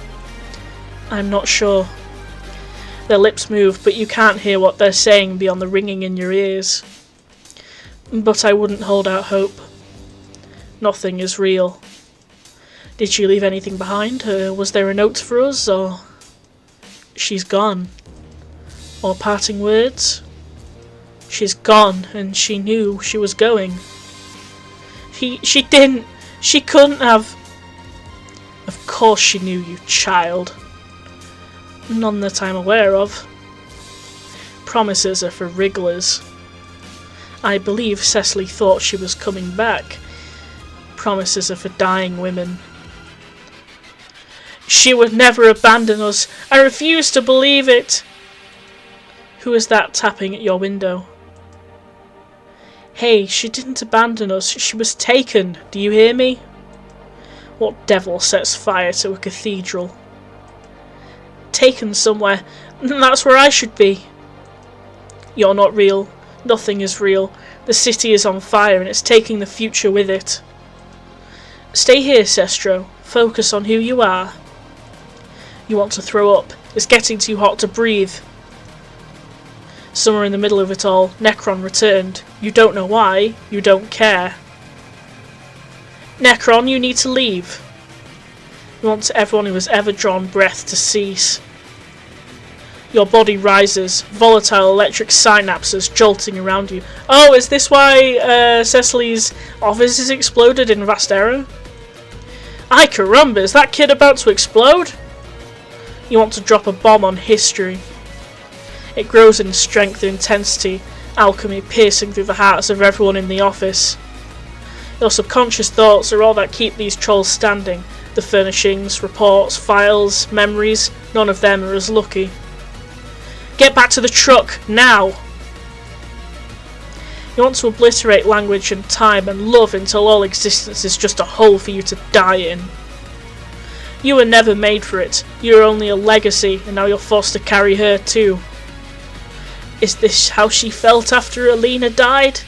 I'm not sure. Their lips move, but you can't hear what they're saying beyond the ringing in your ears. But I wouldn't hold out hope. Nothing is real. Did she leave anything behind? Was there a note for us, or... she's gone? Or parting words? She's gone, and she knew she was going. She didn't. She couldn't have. Of course she knew, you child. None that I'm aware of. Promises are for wrigglers. I believe Cecily thought she was coming back. Promises are for dying women. She would never abandon us. I refuse to believe it. Who is that tapping at your window? Hey, she didn't abandon us. She was taken. Do you hear me? What devil sets fire to a cathedral? Taken somewhere. That's where I should be. You're not real. Nothing is real. The city is on fire and it's taking the future with it. Stay here, Sestro. Focus on who you are. You want to throw up. It's getting too hot to breathe. Somewhere in the middle of it all, Necron returned. You don't know why. You don't care. Necron, you need to leave. You want everyone who has ever drawn breath to cease. Your body rises, volatile electric synapses jolting around you. Oh, is this why Cecily's office has exploded in Vastera? Ay caramba, is that kid about to explode? You want to drop a bomb on history. It grows in strength and intensity, alchemy piercing through the hearts of everyone in the office. Your subconscious thoughts are all that keep these trolls standing. The furnishings, reports, files, memories, none of them are as lucky. Get back to the truck, now! You want to obliterate language and time and love until all existence is just a hole for you to die in. You were never made for it. You were only a legacy, and now you're forced to carry her too. Is this how she felt after Alina died?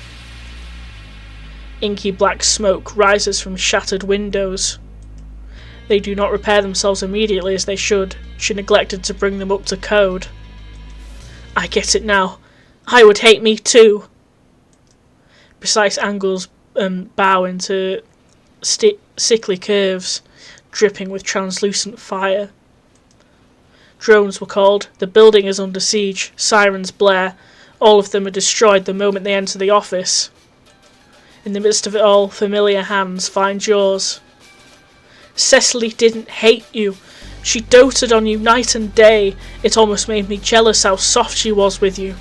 Inky black smoke rises from shattered windows. They do not repair themselves immediately as they should. She neglected to bring them up to code. I get it now. I would hate me too. Precise angles bow into sickly curves, dripping with translucent fire. Drones were called. The building is under siege. Sirens blare. All of them are destroyed the moment they enter the office. In the midst of it all, familiar hands find yours. Cecily didn't hate you. She doted on you night and day. It almost made me jealous how soft she was with you.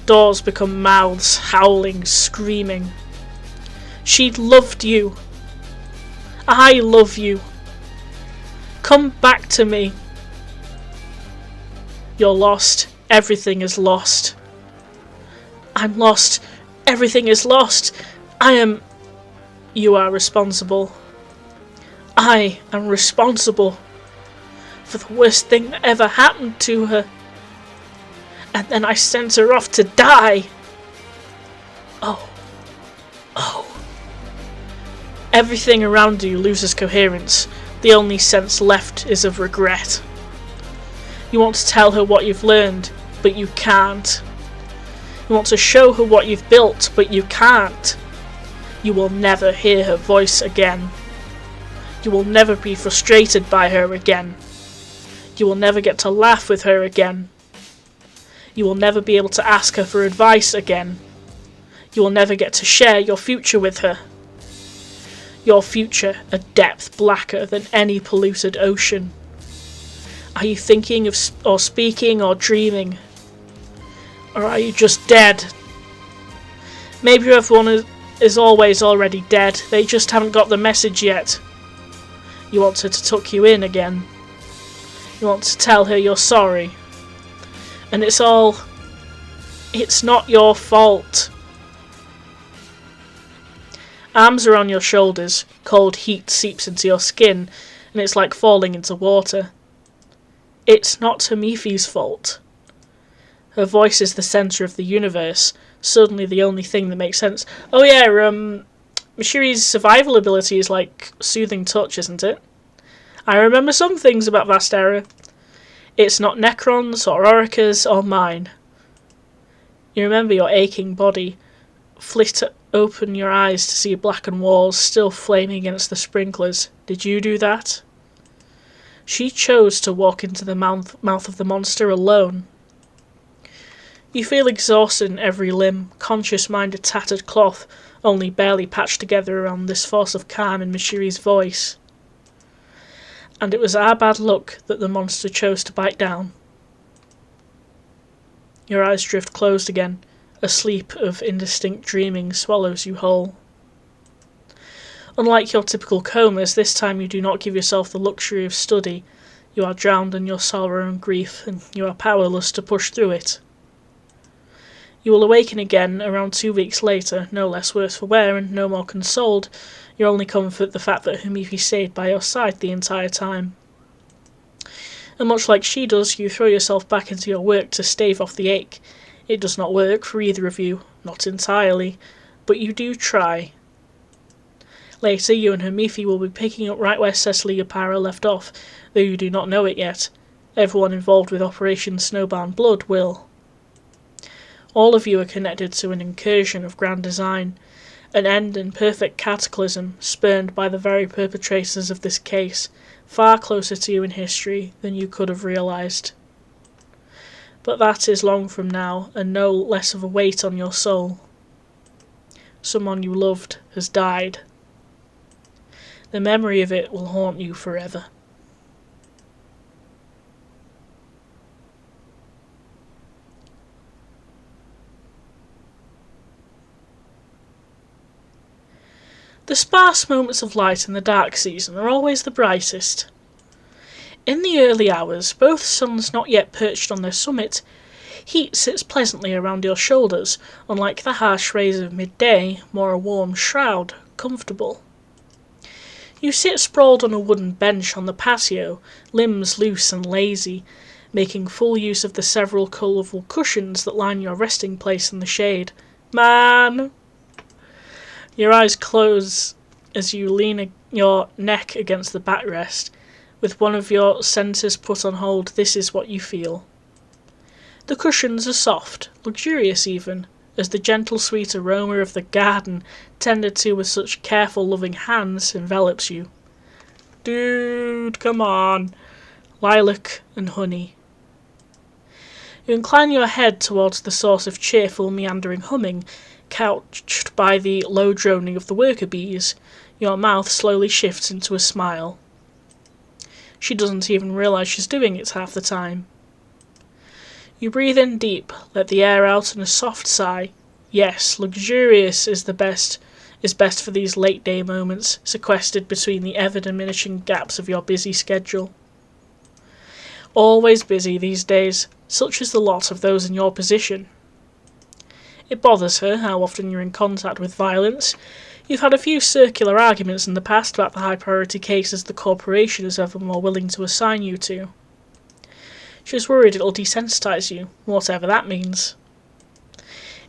Doors become mouths, howling, screaming. She loved you. I love you. Come back to me. You're lost. Everything is lost. I'm lost. Everything is lost. I am... You are responsible. I am responsible for the worst thing that ever happened to her. and then I sent her off to die. Oh. Everything around you loses coherence. The only sense left is of regret. You want to tell her what you've learned, but you can't. You want to show her what you've built, but you can't. You will never hear her voice again. You will never be frustrated by her again. You will never get to laugh with her again. You will never be able to ask her for advice again. You will never get to share your future with her. Your future, a depth blacker than any polluted ocean. Are you thinking of or speaking or dreaming? Or are you just dead? Maybe everyone is always already dead. They just haven't got the message yet. You want her to tuck you in again. You want to tell her you're sorry. And it's not your fault. Arms are on your shoulders. Cold heat seeps into your skin, and it's like falling into water. It's not Hamifi's fault. Her voice is the centre of the universe. Suddenly the only thing that makes sense. Oh yeah, Mashiri's survival ability is like soothing touch, isn't it? I remember some things about Vastera. It's not Necrons or Oricas or mine. You remember your aching body. Flit open your eyes to see blackened walls still flaming against the sprinklers. Did you do that? She chose to walk into the mouth of the monster alone. You feel exhausted in every limb, conscious mind a tattered cloth, only barely patched together around this force of calm in Mashiri's voice. And it was our bad luck that the monster chose to bite down. Your eyes drift closed again. A sleep of indistinct dreaming swallows you whole. Unlike your typical comas, this time you do not give yourself the luxury of study. You are drowned in your sorrow and grief, and you are powerless to push through it. You will awaken again around 2 weeks later, no less worse for wear and no more consoled, your only comfort the fact that Hamifi stayed by your side the entire time. And much like she does, you throw yourself back into your work to stave off the ache. It does not work for either of you, not entirely, but you do try. Later, you and Hamifi will be picking up right where Cecily Yapara left off, though you do not know it yet. Everyone involved with Operation Snowbound Blood will. All of you are connected to an incursion of grand design, an end in perfect cataclysm spurned by the very perpetrators of this case, far closer to you in history than you could have realised. But that is long from now, and no less of a weight on your soul. Someone you loved has died. The memory of it will haunt you forever. The sparse moments of light in the dark season are always the brightest. In the early hours, both suns not yet perched on their summit, heat sits pleasantly around your shoulders, unlike the harsh rays of midday, more a warm shroud, comfortable. You sit sprawled on a wooden bench on the patio, limbs loose and lazy, making full use of the several colourful cushions that line your resting place in the shade. Man! Your eyes close as you lean your neck against the backrest. With one of your senses put on hold, this is what you feel. The cushions are soft, luxurious even, as the gentle sweet aroma of the garden, tended to with such careful loving hands, envelops you. Dude, come on. Lilac and honey. You incline your head towards the source of cheerful meandering humming, couched by the low droning of the worker bees. Your mouth slowly shifts into a smile. She doesn't even realise she's doing it half the time. You breathe in deep, let the air out in a soft sigh. Yes, luxurious is best for these late day moments, sequestered between the ever diminishing gaps of your busy schedule. Always busy these days, such is the lot of those in your position. It bothers her how often you're in contact with violence. You've had a few circular arguments in the past about the high priority cases the corporation is ever more willing to assign you to. She's worried it'll desensitise you, whatever that means.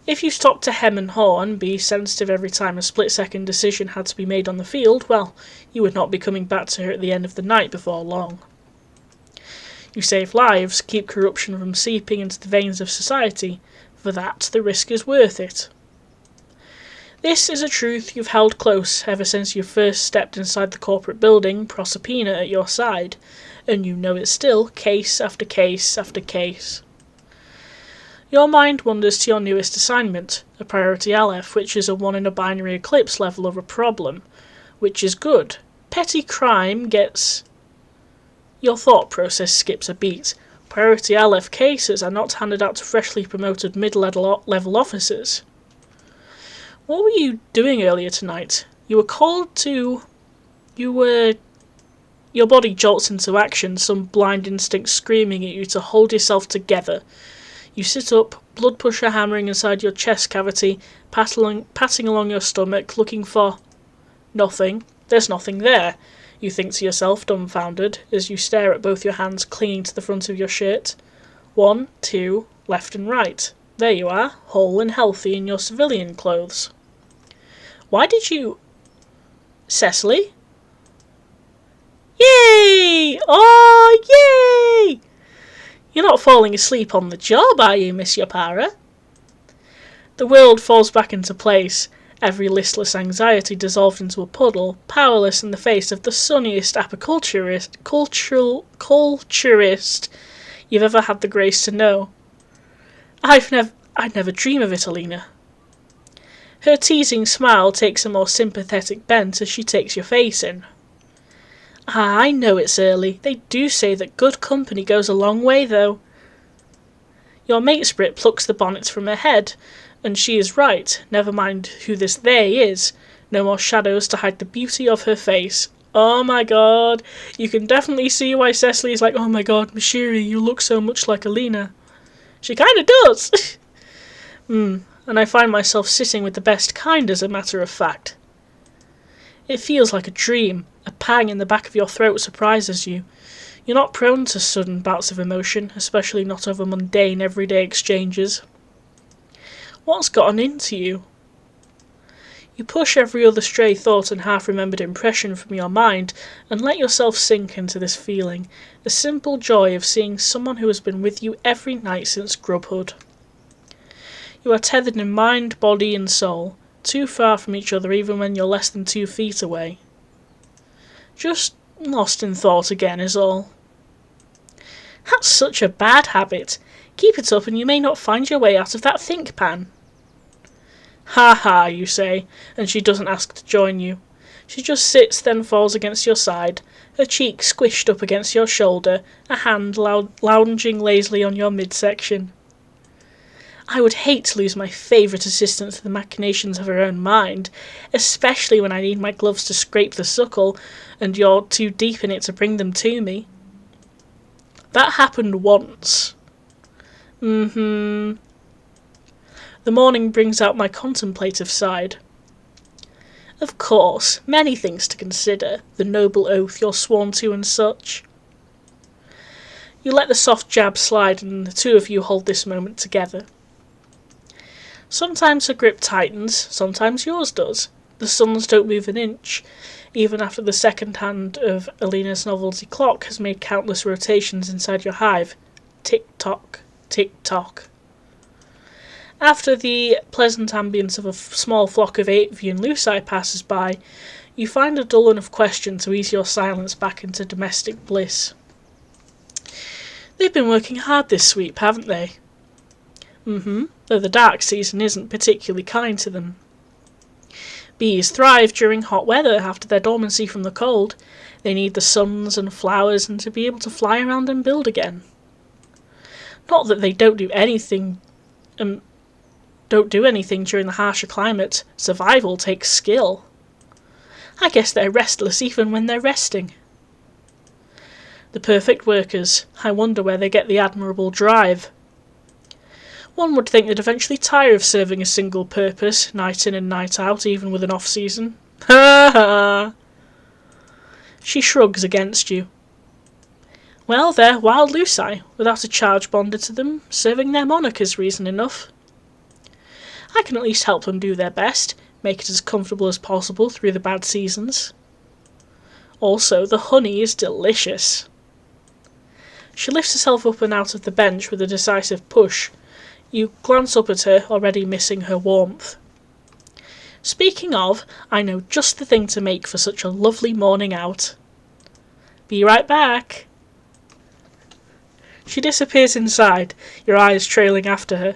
If you stopped to hem and haw and be sensitive every time a split-second decision had to be made on the field, well, you would not be coming back to her at the end of the night before long. You save lives, keep corruption from seeping into the veins of society. For that, the risk is worth it. This is a truth you've held close ever since you first stepped inside the corporate building, Proserpina at your side, and you know it still, case after case after case. Your mind wanders to your newest assignment, a priority Aleph, which is a 1 in a binary eclipse level of a problem, which is good. Petty crime gets... Your thought process skips a beat. Priority Aleph cases are not handed out to freshly promoted mid-level officers. What were you doing earlier tonight? You were called to... Your body jolts into action, some blind instinct screaming at you to hold yourself together. You sit up, blood pressure hammering inside your chest cavity, patting along your stomach, looking for... Nothing. There's nothing there, you think to yourself, dumbfounded, as you stare at both your hands clinging to the front of your shirt. 1, 2, left and right. There you are, whole and healthy in your civilian clothes. Why did you... Cecily? Yay! Oh, yay! You're not falling asleep on the job, are you, Miss Yapara? The world falls back into place, every listless anxiety dissolved into a puddle, powerless in the face of the sunniest apiculturist you've ever had the grace to know. I'd never dream of it, Alina. Her teasing smile takes a more sympathetic bent as she takes your face in. Ah, I know it's early. They do say that good company goes a long way, though. Your mate's Brit plucks the bonnet from her head, and she is right. Never mind who this they is. No more shadows to hide the beauty of her face. Oh my god. You can definitely see why Cecily is like, oh my god, Mashiri, you look so much like Alina. She kinda does. And I find myself sitting with the best kind, as a matter of fact. It feels like a dream. A pang in the back of your throat surprises you. You're not prone to sudden bouts of emotion, especially not over mundane, everyday exchanges. What's gotten into you? You push every other stray thought and half-remembered impression from your mind and let yourself sink into this feeling, the simple joy of seeing someone who has been with you every night since grubhood. You are tethered in mind, body and soul, too far from each other even when you're less than 2 feet away. Just lost in thought again is all. That's such a bad habit. Keep it up and you may not find your way out of that think pan. Ha ha, you say, and she doesn't ask to join you. She just sits, then falls against your side, her cheek squished up against your shoulder, a hand lounging lazily on your midsection. I would hate to lose my favourite assistant to the machinations of her own mind, especially when I need my gloves to scrape the suckle, and you're too deep in it to bring them to me. That happened once. The morning brings out my contemplative side. Of course, many things to consider, the noble oath you're sworn to and such. You let the soft jab slide and the two of you hold this moment together. Sometimes her grip tightens, sometimes yours does. The suns don't move an inch, even after the second hand of Alina's novelty clock has made countless rotations inside your hive. Tick-tock, tick-tock. After the pleasant ambience of a small flock of avian lucci passes by, you find a dull enough question to ease your silence back into domestic bliss. They've been working hard this sweep, haven't they? Though the dark season isn't particularly kind to them. Bees thrive during hot weather after their dormancy from the cold. They need the suns and flowers and to be able to fly around and build again. Not that they don't do anything during the harsher climate. Survival takes skill. I guess they're restless even when they're resting. The perfect workers. I wonder where they get the admirable drive. One would think they'd eventually tire of serving a single purpose, night in and night out, even with an off-season. Ha ha! She shrugs against you. Well, they're YEAAAAAH, without a charge bonded to them, serving their monarch is reason enough. I can at least help them do their best, make it as comfortable as possible through the bad seasons. Also, the honey is delicious. She lifts herself up and out of the bench with a decisive push. You glance up at her, already missing her warmth. Speaking of, I know just the thing to make for such a lovely morning out. Be right back. She disappears inside, your eyes trailing after her.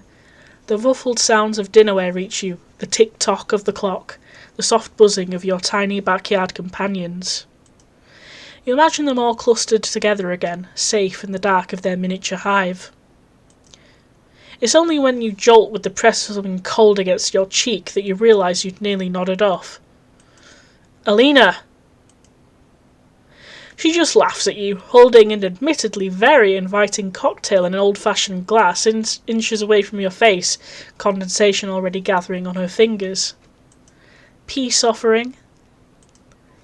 The ruffled sounds of dinnerware reach you, the tick-tock of the clock, the soft buzzing of your tiny backyard companions. You imagine them all clustered together again, safe in the dark of their miniature hive. It's only when you jolt with the press of something cold against your cheek that you realise you'd nearly nodded off. Alina! She just laughs at you, holding an admittedly very inviting cocktail in an old-fashioned glass inches away from your face, condensation already gathering on her fingers. Peace offering?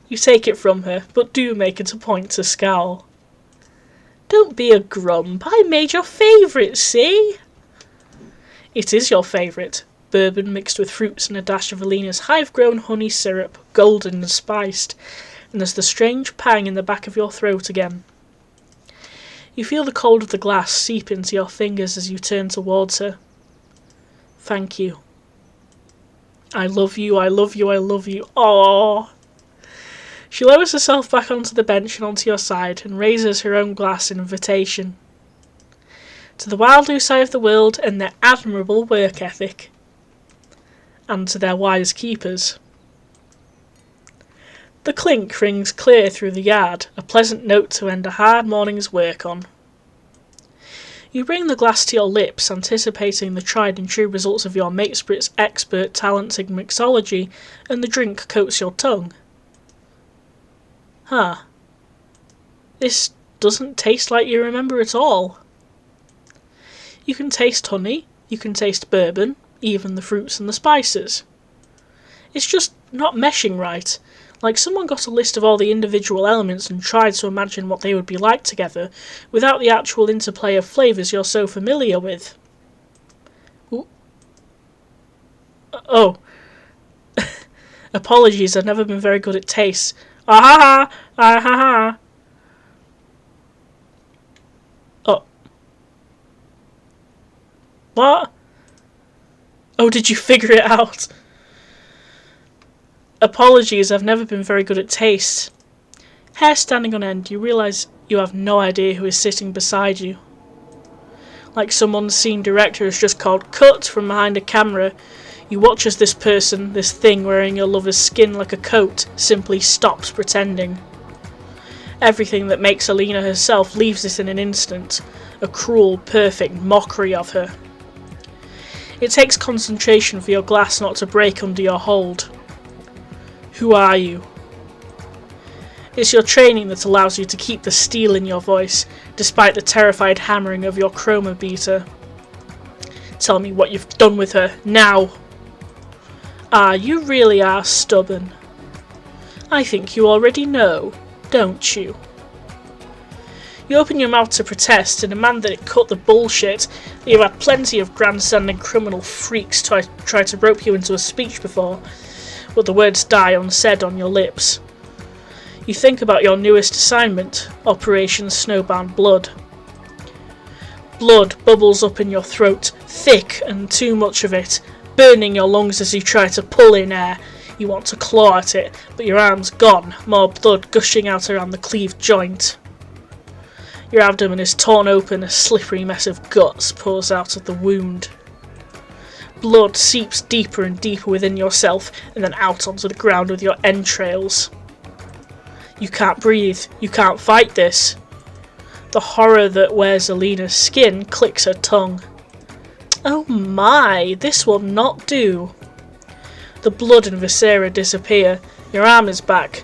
You take it from her, but do make it a point to scowl. Don't be a grump, I made your favourite, see? It is your favourite, bourbon mixed with fruits and a dash of Alina's hive-grown honey syrup, golden and spiced, and there's the strange pang in the back of your throat again. You feel the cold of the glass seep into your fingers as you turn towards her. Thank you. I love you, I love you, I love you. Aww. She lowers herself back onto the bench and onto your side and raises her own glass in invitation. To the YEAAAAAH of the world and their admirable work ethic. And to their wise keepers. The clink rings clear through the yard, a pleasant note to end a hard morning's work on. You bring the glass to your lips, anticipating the tried and true results of your mate Sprit's expert talents in mixology, and the drink coats your tongue. Huh. This doesn't taste like you remember at all. You can taste honey, you can taste bourbon, even the fruits and the spices. It's just not meshing right, like someone got a list of all the individual elements and tried to imagine what they would be like together, without the actual interplay of flavours you're so familiar with. Ooh. Oh. Apologies, I've never been very good at taste. Ah-ha-ha! Ah-ha-ha! Oh. What? Oh, did you figure it out? Apologies, I've never been very good at taste. Hair standing on end, you realise you have no idea who is sitting beside you. Like some unseen director has just called cut from behind a camera, you watch as this person, this thing wearing your lover's skin like a coat, simply stops pretending. Everything that makes Alina herself leaves it in an instant, a cruel, perfect mockery of her. It takes concentration for your glass not to break under your hold. Who are you? It's your training that allows you to keep the steel in your voice, despite the terrified hammering of your chroma beater. Tell me what you've done with her, now! Ah, you really are stubborn. I think you already know, don't you? You open your mouth to protest and demand that it cut the bullshit, that you've had plenty of grandstanding criminal freaks try to rope you into a speech before, but the words die unsaid on your lips. You think about your newest assignment, Operation Snowbound Blood. Blood bubbles up in your throat, thick and too much of it, burning your lungs as you try to pull in air. You want to claw at it, but your arm's gone, more blood gushing out around the cleaved joint. Your abdomen is torn open, a slippery mess of guts pours out of the wound. Blood seeps deeper and deeper within yourself and then out onto the ground with your entrails. You can't breathe, you can't fight this. The horror that wears Alina's skin clicks her tongue. Oh my, this will not do. The blood and viscera disappear, your arm is back,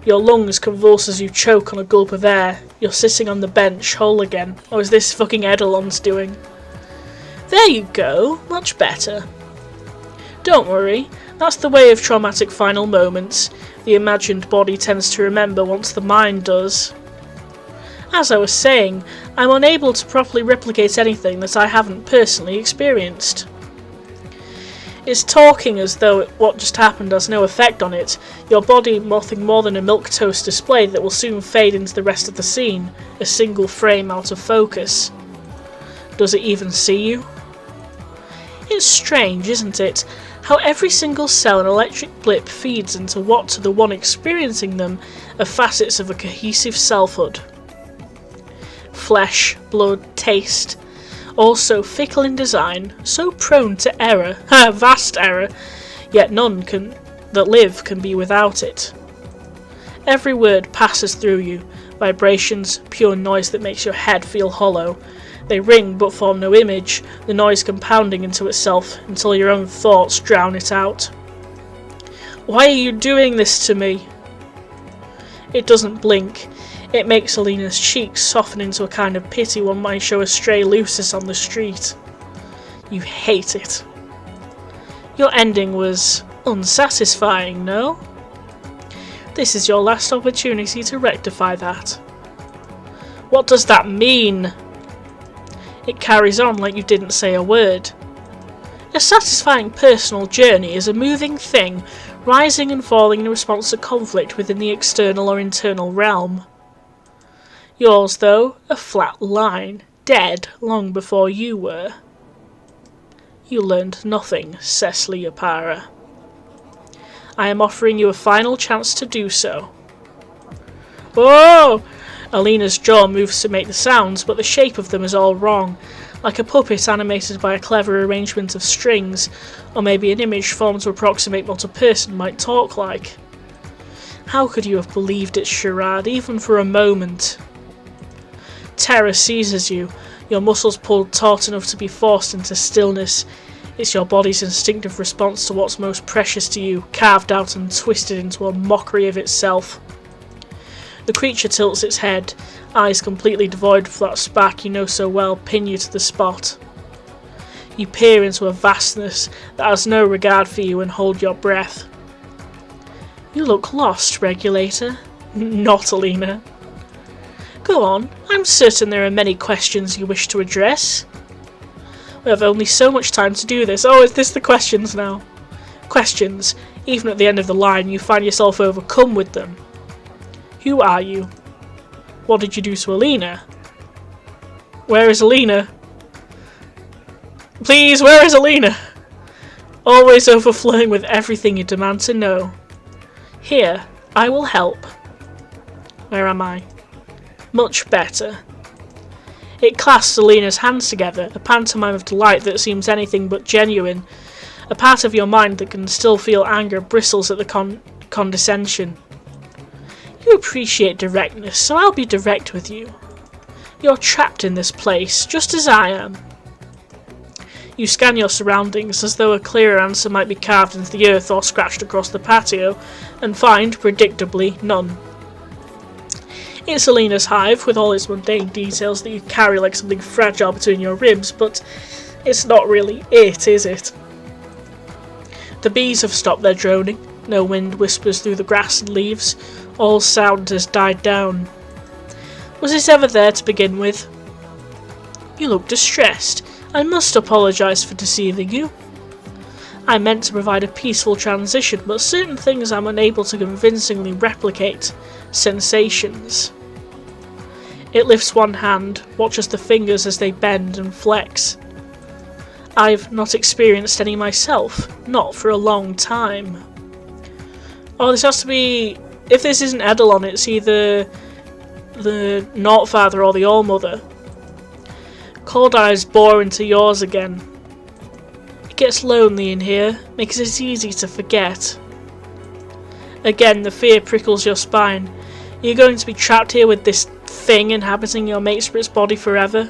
your lungs convulse as you choke on a gulp of air, you're sitting on the bench, whole again, or is this fucking Edelon's doing? There you go, much better. Don't worry, that's the way of traumatic final moments. The imagined body tends to remember once the mind does. As I was saying, I'm unable to properly replicate anything that I haven't personally experienced. It's talking as though what just happened has no effect on it, your body nothing more than a milquetoast display that will soon fade into the rest of the scene, a single frame out of focus. Does it even see you? It's strange, isn't it, how every single cell and electric blip feeds into what to the one experiencing them are facets of a cohesive selfhood. Flesh, blood, taste, all so fickle in design, so prone to error, vast error, yet none that live can be without it. Every word passes through you, vibrations, pure noise that makes your head feel hollow. They ring but form no image, the noise compounding into itself until your own thoughts drown it out. Why are you doing this to me? It doesn't blink. It makes Alina's cheeks soften into a kind of pity one might show a stray Lucis on the street. You hate it. Your ending was unsatisfying, no? This is your last opportunity to rectify that. What does that mean? It carries on like you didn't say a word. A satisfying personal journey is a moving thing, rising and falling in response to conflict within the external or internal realm. Yours, though, a flat line, dead long before you were. You learned nothing, Cecily YEAAAAAH. I am offering you a final chance to do so. Whoa! Alina's jaw moves to make the sounds, but the shape of them is all wrong, like a puppet animated by a clever arrangement of strings, or maybe an image formed to approximate what a person might talk like. How could you have believed its charade, even for a moment? Terror seizes you, your muscles pulled taut enough to be forced into stillness. It's your body's instinctive response to what's most precious to you, carved out and twisted into a mockery of itself. The creature tilts its head, eyes completely devoid of that spark you know so well pin you to the spot. You peer into a vastness that has no regard for you and hold your breath. You look lost, Regulator. Not Alina. Go on, I'm certain there are many questions you wish to address. We have only so much time to do this. Oh, is this the questions now? Questions. Even at the end of the line, you find yourself overcome with them. Who are you? What did you do to Alina? Where is Alina? Please, where is Alina? Always overflowing with everything you demand to know. Here, I will help. Where am I? Much better. It clasps Alina's hands together, a pantomime of delight that seems anything but genuine. A part of your mind that can still feel anger bristles at the condescension. You appreciate directness, so I'll be direct with you. You're trapped in this place, just as I am. You scan your surroundings as though a clearer answer might be carved into the earth or scratched across the patio, and find, predictably, none. It's Alina's hive, with all its mundane details that you carry like something fragile between your ribs, but it's not really it, is it? The bees have stopped their droning, no wind whispers through the grass and leaves, all sound has died down. Was it ever there to begin with? You look distressed. I must apologise for deceiving you. I meant to provide a peaceful transition, but certain things I'm unable to convincingly replicate. Sensations. It lifts one hand, watches the fingers as they bend and flex. I've not experienced any myself, not for a long time. Oh, this has to be... If this isn't Eidolon, it's either the Naught Father or the All-Mother. Cold eyes bore into yours again. It gets lonely in here, makes it easy to forget. Again, the fear prickles your spine. Are you going to be trapped here with this thing inhabiting your mate spirit's body forever?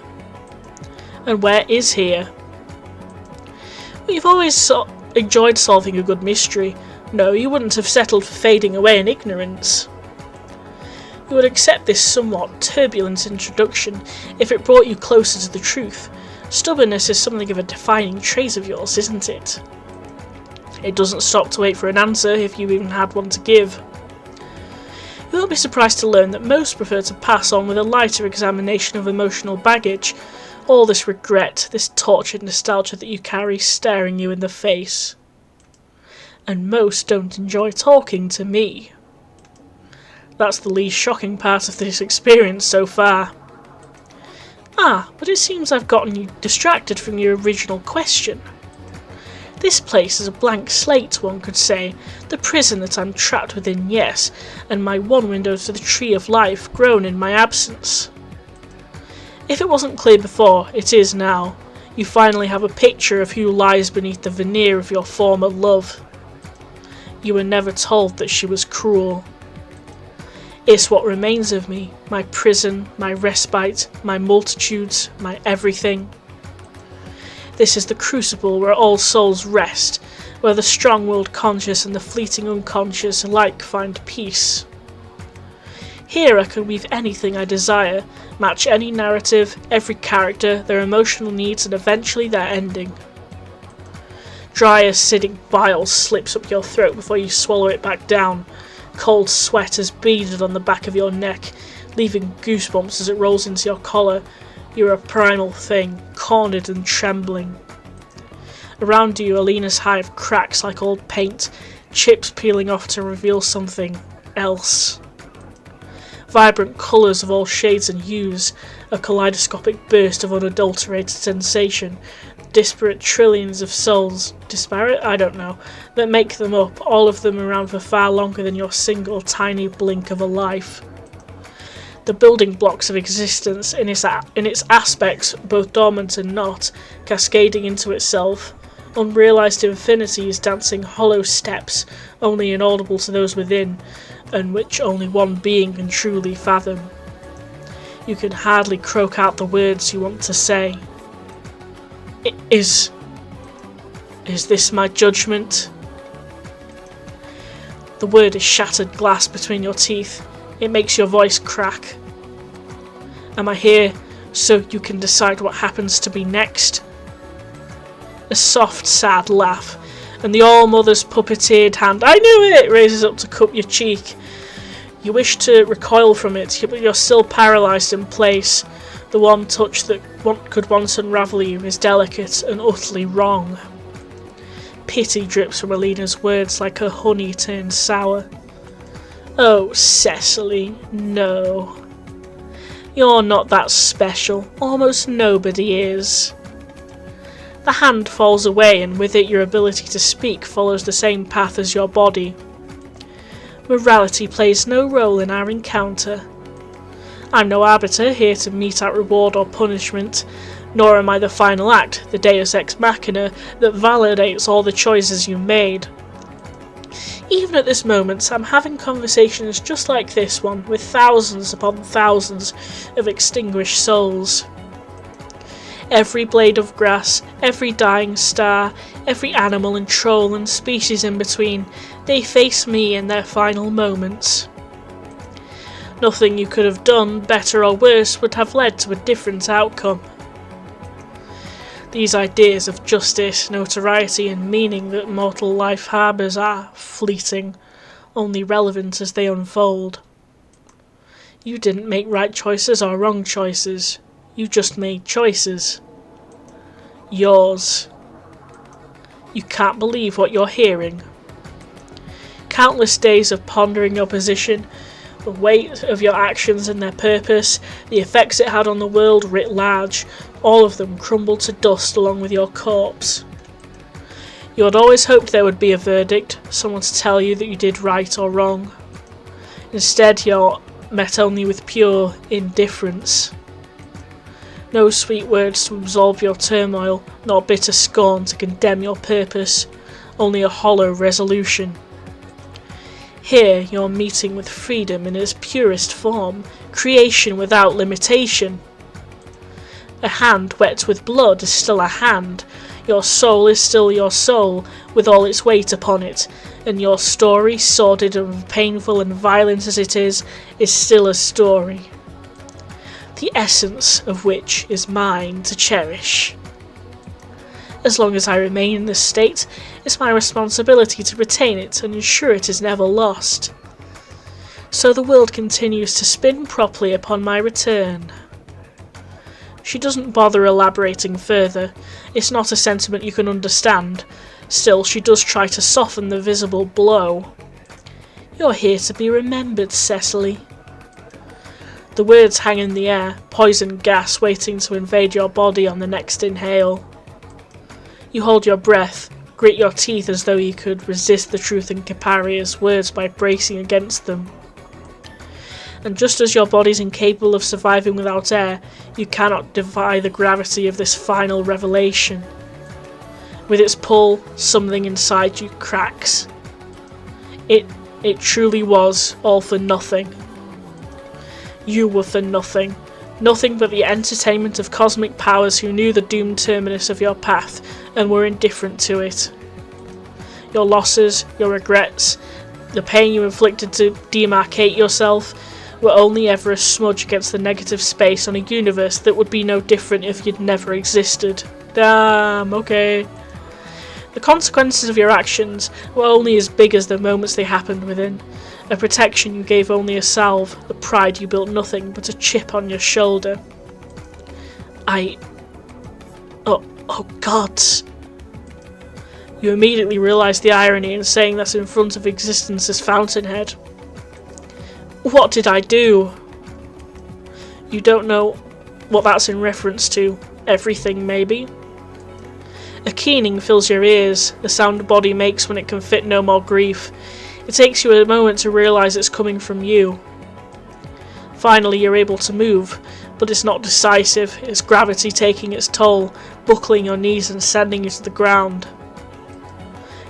And where is here? You've always enjoyed solving a good mystery. No, you wouldn't have settled for fading away in ignorance. You would accept this somewhat turbulent introduction if it brought you closer to the truth. Stubbornness is something of a defining trait of yours, isn't it? It doesn't stop to wait for an answer if you even had one to give. You You won't be surprised to learn that most prefer to pass on with a lighter examination of emotional baggage, all this regret, this tortured nostalgia that you carry staring you in the face. And most don't enjoy talking to me. That's the least shocking part of this experience so far. But it seems I've gotten you distracted from your original question. This place is a blank slate, one could say, the prison that I'm trapped within, yes, and my one window to the tree of life grown in my absence. If it wasn't clear before, it is now. You finally have a picture of who lies beneath the veneer of your former love. You were never told that she was cruel. It's what remains of me, my prison, my respite, my multitudes, my everything. This is the crucible where all souls rest, where the strong-willed conscious and the fleeting unconscious alike find peace. Here I can weave anything I desire, match any narrative, every character, their emotional needs, and eventually their ending. Dry acidic bile slips up your throat before you swallow it back down. Cold sweat is beaded on the back of your neck, leaving goosebumps as it rolls into your collar. You're a primal thing, cornered and trembling. Around you, Alina's hive cracks like old paint, chips peeling off to reveal something else. Vibrant colours of all shades and hues, a kaleidoscopic burst of unadulterated sensation, disparate trillions of souls, disparate? I don't know, that make them up, all of them around for far longer than your single tiny blink of a life. The building blocks of existence, in its aspects, both dormant and not, cascading into itself, unrealised infinities dancing hollow steps, only inaudible to those within, and which only one being can truly fathom. You can hardly croak out the words you want to say. Is this my judgment? The word is shattered glass between your teeth. It makes your voice crack. Am I here so you can decide what happens to me next? A soft, sad laugh, and the All-Mother's puppeteered hand, I knew it, raises up to cup your cheek. You wish to recoil from it, but you're still paralysed in place. The one touch that could once unravel you is delicate and utterly wrong. Pity drips from Alina's words like her honey turned sour. Oh, Cecily, no. You're not that special. Almost nobody is. The hand falls away, and with it your ability to speak follows the same path as your body. Morality plays no role in our encounter. I'm no arbiter here to mete out reward or punishment, nor am I the final act, the deus ex machina, that validates all the choices you made. Even at this moment, I'm having conversations just like this one, with thousands upon thousands of extinguished souls. Every blade of grass, every dying star, every animal and troll and species in between, they face me in their final moments. Nothing you could have done, better or worse, would have led to a different outcome. These ideas of justice, notoriety and meaning that mortal life harbours are fleeting, only relevant as they unfold. You didn't make right choices or wrong choices. You just made choices. Yours. You can't believe what you're hearing. Countless days of pondering your position, the weight of your actions and their purpose, the effects it had on the world writ large, all of them crumbled to dust along with your corpse. You had always hoped there would be a verdict, someone to tell you that you did right or wrong. Instead, you're met only with pure indifference. No sweet words to absolve your turmoil, nor bitter scorn to condemn your purpose, only a hollow resolution. Here you're meeting with freedom in its purest form, creation without limitation. A hand wet with blood is still a hand, your soul is still your soul, with all its weight upon it, and your story, sordid and painful and violent as it is still a story. The essence of which is mine to cherish. As long as I remain in this state, it's my responsibility to retain it and ensure it is never lost. So the world continues to spin properly upon my return. She doesn't bother elaborating further. It's not a sentiment you can understand. Still, she does try to soften the visible blow. You're here to be remembered, Cecily. The words hang in the air, poison gas waiting to invade your body on the next inhale. You hold your breath, grit your teeth as though you could resist the truth in Kiparia's words by bracing against them. And just as your body's incapable of surviving without air, you cannot defy the gravity of this final revelation. With its pull, something inside you cracks. It truly was all for nothing. You were for nothing. Nothing but the entertainment of cosmic powers who knew the doomed terminus of your path and were indifferent to it. Your losses, your regrets, the pain you inflicted to demarcate yourself were only ever a smudge against the negative space on a universe that would be no different if you'd never existed. Damn, okay. The consequences of your actions were only as big as the moments they happened within. A protection you gave only a salve, the pride you built nothing but a chip on your shoulder. Oh God. You immediately realised the irony in saying that in front of existence's fountainhead. What did I do? You don't know what that's in reference to. Everything, maybe? A keening fills your ears, the sound a body makes when it can fit no more grief. It takes you a moment to realise it's coming from you. Finally you're able to move, but it's not decisive, it's gravity taking its toll, buckling your knees and sending you to the ground.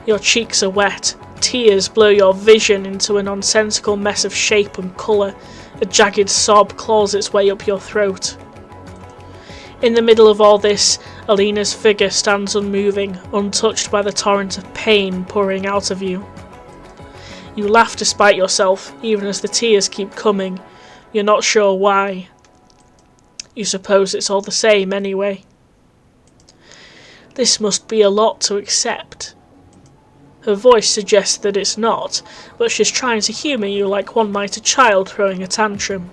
Your cheeks are wet, tears blur your vision into a nonsensical mess of shape and colour, a jagged sob claws its way up your throat. In the middle of all this, Alina's figure stands unmoving, untouched by the torrent of pain pouring out of you. You laugh despite yourself, even as the tears keep coming. You're not sure why. You suppose it's all the same anyway. This must be a lot to accept. Her voice suggests that it's not, but she's trying to humour you like one might a child throwing a tantrum.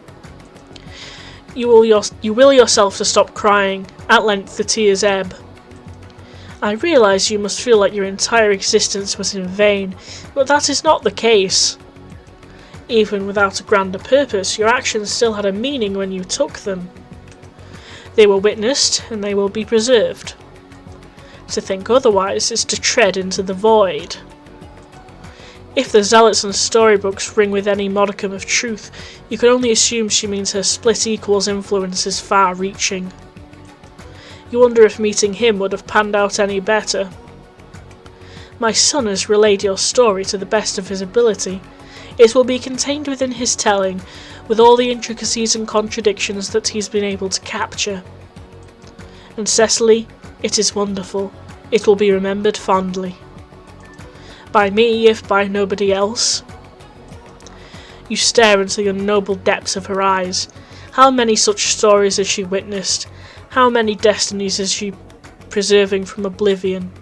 You will yourself to stop crying. At length the tears ebb. I realise you must feel like your entire existence was in vain, but that is not the case. Even without a grander purpose, your actions still had a meaning when you took them. They were witnessed, and they will be preserved. To think otherwise is to tread into the void. If the zealots and storybooks ring with any modicum of truth, you can only assume she means her split equals influence is far-reaching. You wonder if meeting him would have panned out any better. My son has relayed your story to the best of his ability. It will be contained within his telling, with all the intricacies and contradictions that he's been able to capture. And Cecily, it is wonderful. It will be remembered fondly. By me, if by nobody else. You stare into the noble depths of her eyes. How many such stories has she witnessed? How many destinies is she preserving from oblivion?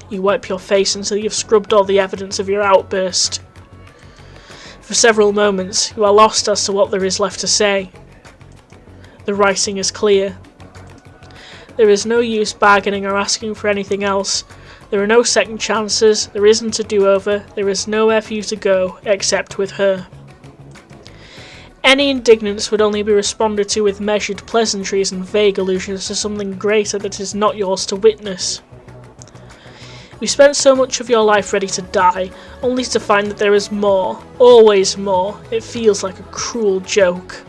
You wipe your face until you've scrubbed all the evidence of your outburst. For several moments, you are lost as to what there is left to say. The writing is clear. There is no use bargaining or asking for anything else. There are no second chances, there isn't a do-over, there is nowhere for you to go except with her. Any indignance would only be responded to with measured pleasantries and vague allusions to something greater that is not yours to witness. You spent so much of your life ready to die, only to find that there is more, always more. It feels like a cruel joke.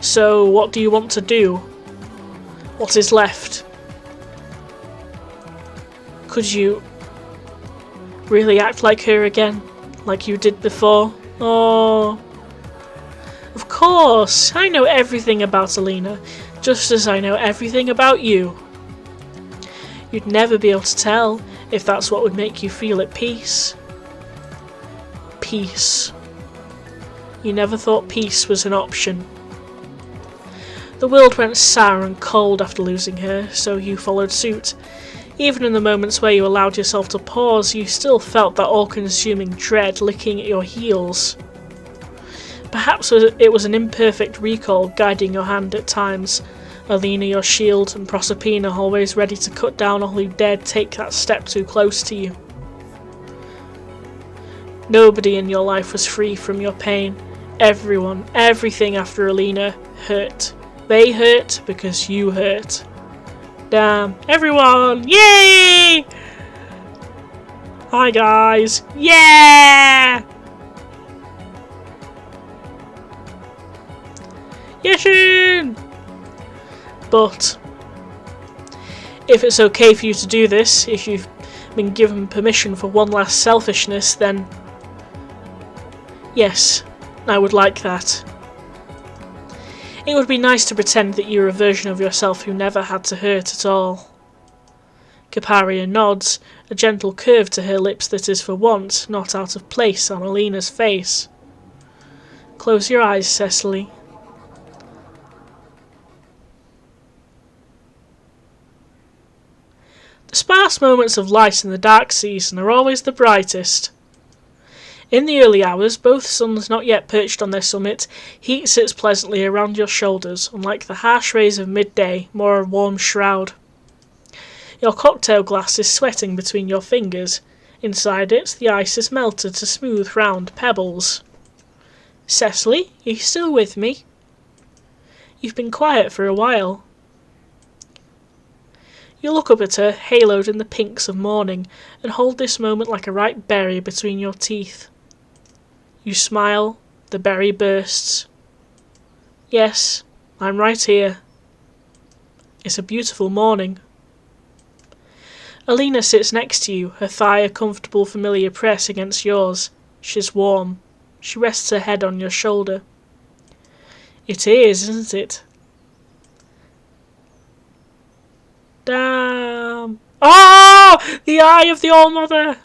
So, what do you want to do? What is left? Could you really act like her again, like you did before? Oh, of course, I know everything about Alina, just as I know everything about you. You'd never be able to tell if that's what would make you feel at peace. Peace. You never thought peace was an option. The world went sour and cold after losing her, so you followed suit. Even in the moments where you allowed yourself to pause, you still felt that all-consuming dread licking at your heels. Perhaps it was an imperfect recall guiding your hand at times, Alina your shield and Proserpina always ready to cut down all who dared take that step too close to you. Nobody in your life was free from your pain. Everyone, everything after Alina hurt. They hurt because you hurt. Damn, everyone! Yay! Hi guys! Yeah! Yeshin! But if it's okay for you to do this, if you've been given permission for one last selfishness, then yes, I would like that. It would be nice to pretend that you're a version of yourself who never had to hurt at all. Caparia nods, a gentle curve to her lips that is for once not out of place on Alina's face. Close your eyes, Cecily. The sparse moments of light in the dark season are always the brightest. In the early hours, both suns not yet perched on their summit, heat sits pleasantly around your shoulders, unlike the harsh rays of midday, more a warm shroud. Your cocktail glass is sweating between your fingers. Inside it, the ice is melted to smooth round pebbles. Cecily, are you still with me? You've been quiet for a while. You look up at her, haloed in the pinks of morning, and hold this moment like a ripe berry between your teeth. You smile, the berry bursts. Yes, I'm right here. It's a beautiful morning. Alina sits next to you, her thigh a comfortable familiar press against yours. She's warm. She rests her head on your shoulder. It is, isn't it? Damn. Oh! The eye of the All-Mother!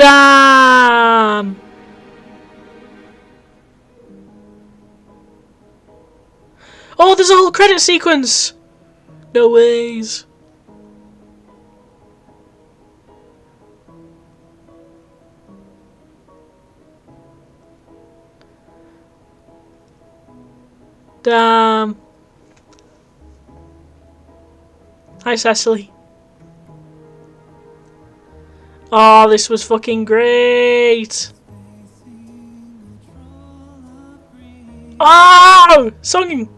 Damn! Oh, there's a whole credit sequence! No ways. Damn. Hi, Cecily. Oh, this was fucking great. Oh! Singing!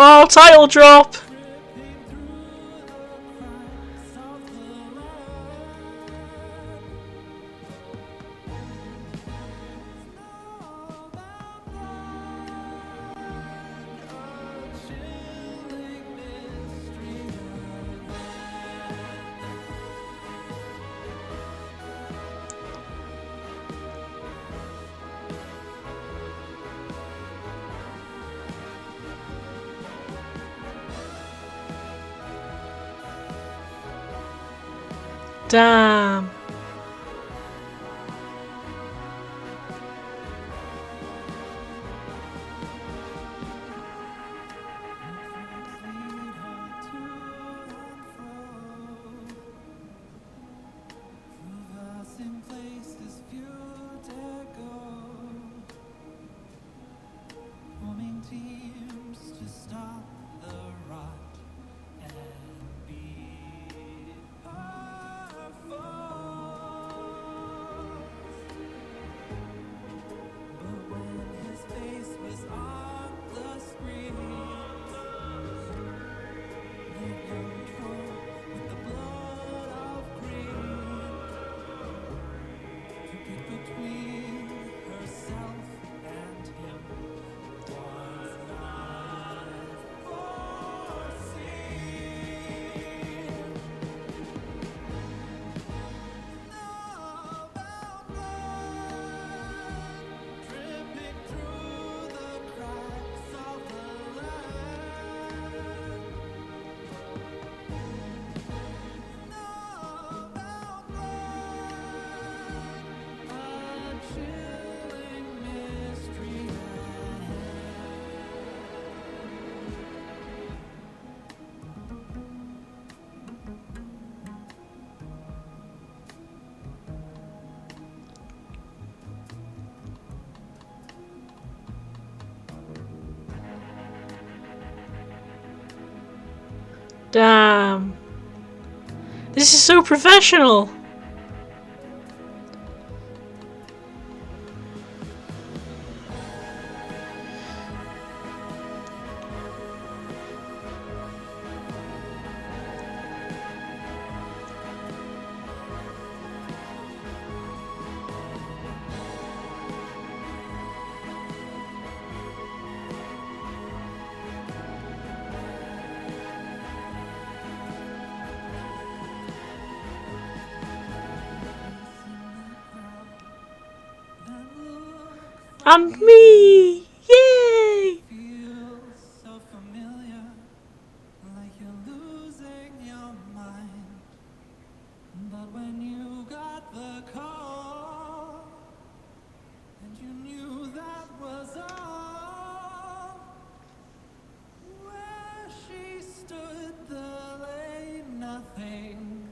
Oh, title drop! Damn. Damn. This is so professional. And me! Yay! Feels so familiar, like you're losing your mind. But when you got the call, and you knew that was all, where she stood there lay nothing,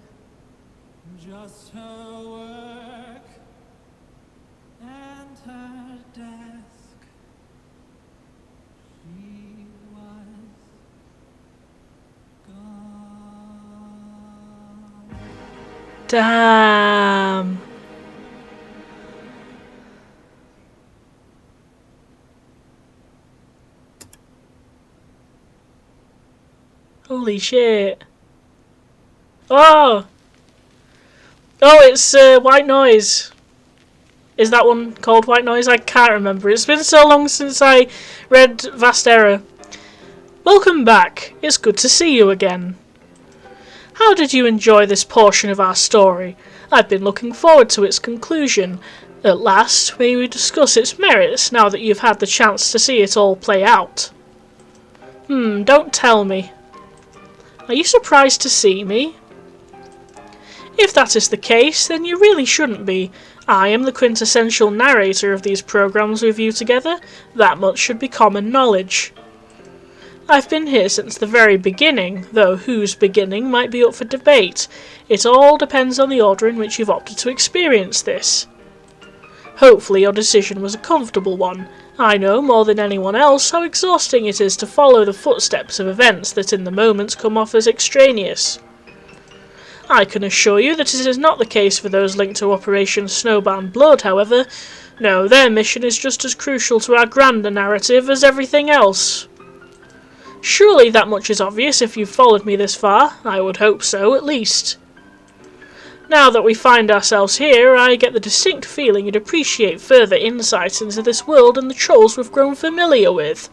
just her work and her desk. She was gone. Damn. Holy shit. Oh! Oh, it's White Noise. Is that one called White Noise? I can't remember. It's been so long since I read Vast Error. Welcome back. It's good to see you again. How did you enjoy this portion of our story? I've been looking forward to its conclusion. At last, may we discuss its merits now that you've had the chance to see it all play out? Don't tell me. Are you surprised to see me? If that is the case, then you really shouldn't be. I am the quintessential narrator of these programs we view together. That much should be common knowledge. I've been here since the very beginning, though whose beginning might be up for debate. It all depends on the order in which you've opted to experience this. Hopefully your decision was a comfortable one. I know more than anyone else how exhausting it is to follow the footsteps of events that in the moment come off as extraneous. I can assure you that it is not the case for those linked to Operation Snowbound Blood, however. No, their mission is just as crucial to our grander narrative as everything else. Surely that much is obvious if you've followed me this far. I would hope so, at least. Now that we find ourselves here, I get the distinct feeling you'd appreciate further insight into this world and the trolls we've grown familiar with.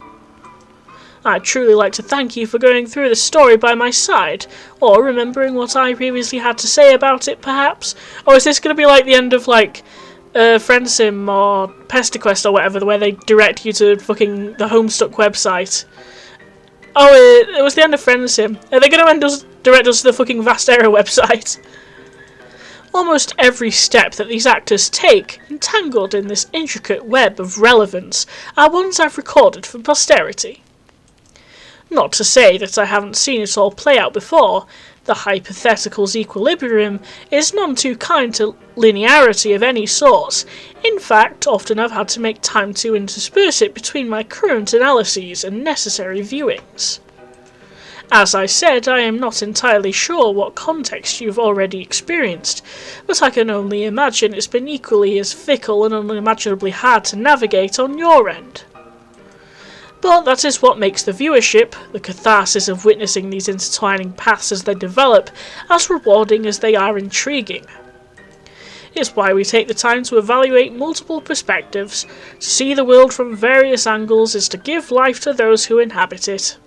I'd truly like to thank you for going through the story by my side, or remembering what I previously had to say about it, perhaps? Or is this going to be like the end of, like, Friendsim or PestaQuest or whatever, where they direct you to fucking the Homestuck website? Oh, it was the end of Friendsim. Are they going to direct us to the fucking Vast Error website? Almost every step that these actors take, entangled in this intricate web of relevance, are ones I've recorded for posterity. Not to say that I haven't seen it all play out before. The hypothetical's equilibrium is none too kind to linearity of any sort. In fact, often I've had to make time to intersperse it between my current analyses and necessary viewings. As I said, I am not entirely sure what context you've already experienced, but I can only imagine it's been equally as fickle and unimaginably hard to navigate on your end. But that is what makes the viewership, the catharsis of witnessing these intertwining paths as they develop, as rewarding as they are intriguing. It's why we take the time to evaluate multiple perspectives. To see the world from various angles is to give life to those who inhabit it.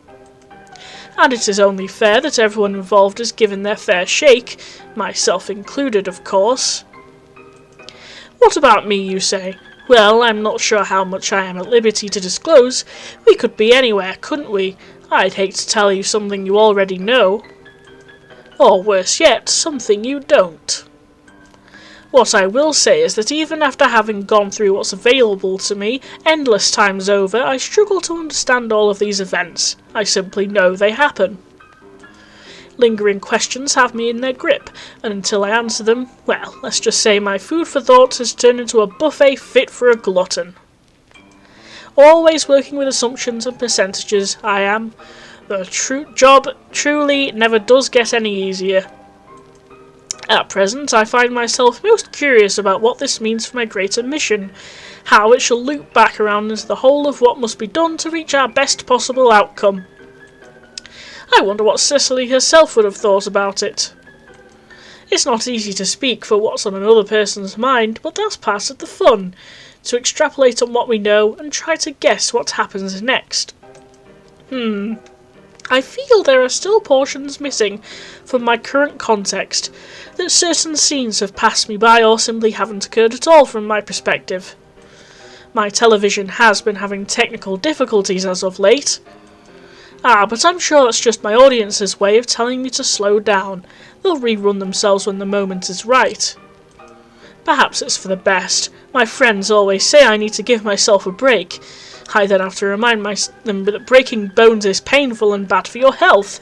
And it is only fair that everyone involved is given their fair shake, myself included, of course. What about me, you say? Well, I'm not sure how much I am at liberty to disclose. We could be anywhere, couldn't we? I'd hate to tell you something you already know. Or worse yet, something you don't. What I will say is that even after having gone through what's available to me endless times over, I struggle to understand all of these events. I simply know they happen. Lingering questions have me in their grip, and until I answer them, well, let's just say my food for thought has turned into a buffet fit for a glutton. Always working with assumptions and percentages, I am. The job truly never does get any easier. At present, I find myself most curious about what this means for my greater mission, how it shall loop back around into the whole of what must be done to reach our best possible outcome. I wonder what Cecily herself would have thought about it. It's not easy to speak for what's on another person's mind, but that's part of the fun, to extrapolate on what we know and try to guess what happens next. I feel there are still portions missing from my current context, that certain scenes have passed me by or simply haven't occurred at all from my perspective. My television has been having technical difficulties as of late. But I'm sure that's just my audience's way of telling me to slow down. They'll rerun themselves when the moment is right. Perhaps it's for the best. My friends always say I need to give myself a break. I then have to remind them that breaking bones is painful and bad for your health.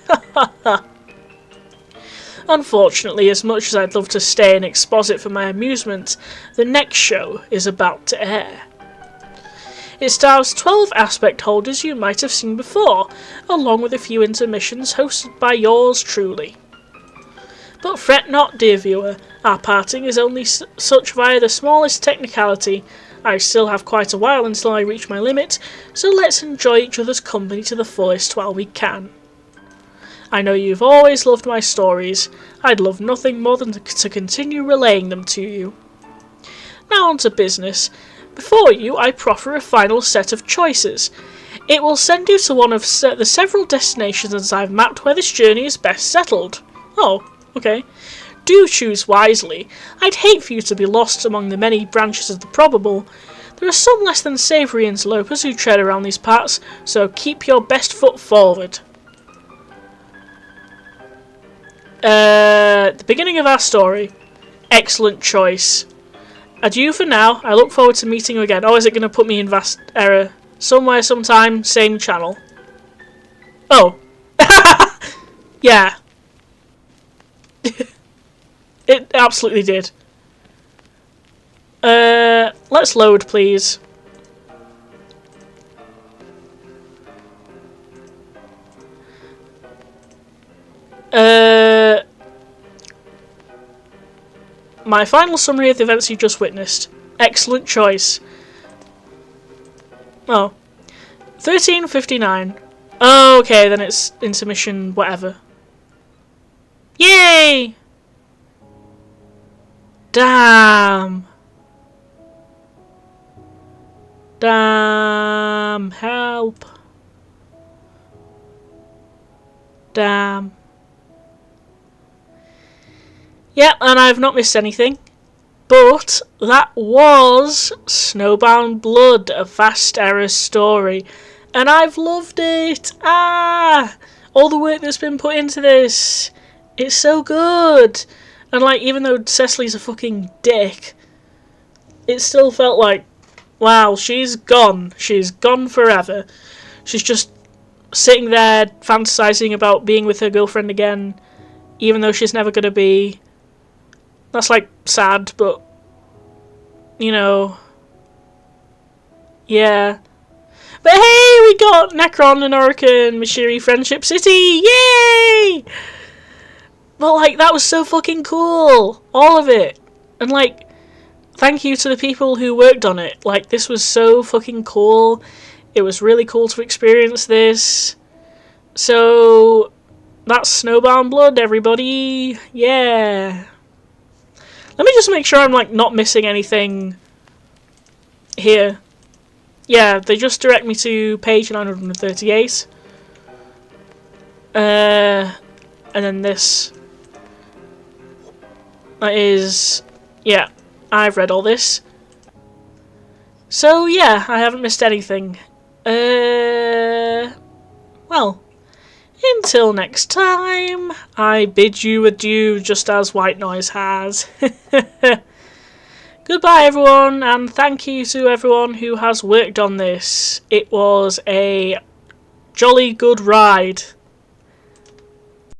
Unfortunately, as much as I'd love to stay and exposit for my amusement, the next show is about to air. It stars 12 aspect holders you might have seen before, along with a few intermissions hosted by yours truly. But fret not, dear viewer, our parting is only such via the smallest technicality. I still have quite a while until I reach my limit, so let's enjoy each other's company to the fullest while we can. I know you've always loved my stories. I'd love nothing more than to continue relaying them to you. Now on to business. Before you, I proffer a final set of choices. It will send you to one of the several destinations I've mapped where this journey is best settled. Oh, okay. Do choose wisely. I'd hate for you to be lost among the many branches of the probable. There are some less than savoury interlopers who tread around these parts, so keep your best foot forward. The beginning of our story. Excellent choice. Adieu for now. I look forward to meeting you again. Oh, is it going to put me in vast error? Somewhere, sometime, same channel. Oh. Yeah. It absolutely did. Let's load, please. My final summary of the events you just witnessed. Excellent choice. Oh. 13:59. Oh, okay, then it's intermission, whatever. Yay! Damn. Damn. Help. Damn. Yeah, and I've not missed anything. But that was Snowbound Blood, a Vast Error story. And I've loved it. All the work that's been put into this. It's so good. And like, even though Cecily's a fucking dick, it still felt like, wow, she's gone. She's gone forever. She's just sitting there fantasizing about being with her girlfriend again, even though she's never gonna be. That's like sad, but you know, yeah. But hey, we got Necron and Orica and Mashiri Friendship City, yay! But like, that was so fucking cool, all of it, and like, thank you to the people who worked on it. Like, this was so fucking cool. It was really cool to experience this. So that's Snowbound Blood, everybody. Yeah. Let me just make sure I'm like not missing anything here. Yeah, they just direct me to page 938. And then this. That is, yeah, I've read all this. So yeah, I haven't missed anything. Well, until next time, I bid you adieu just as White Noise has. Goodbye everyone, and thank you to everyone who has worked on this. It was a jolly good ride.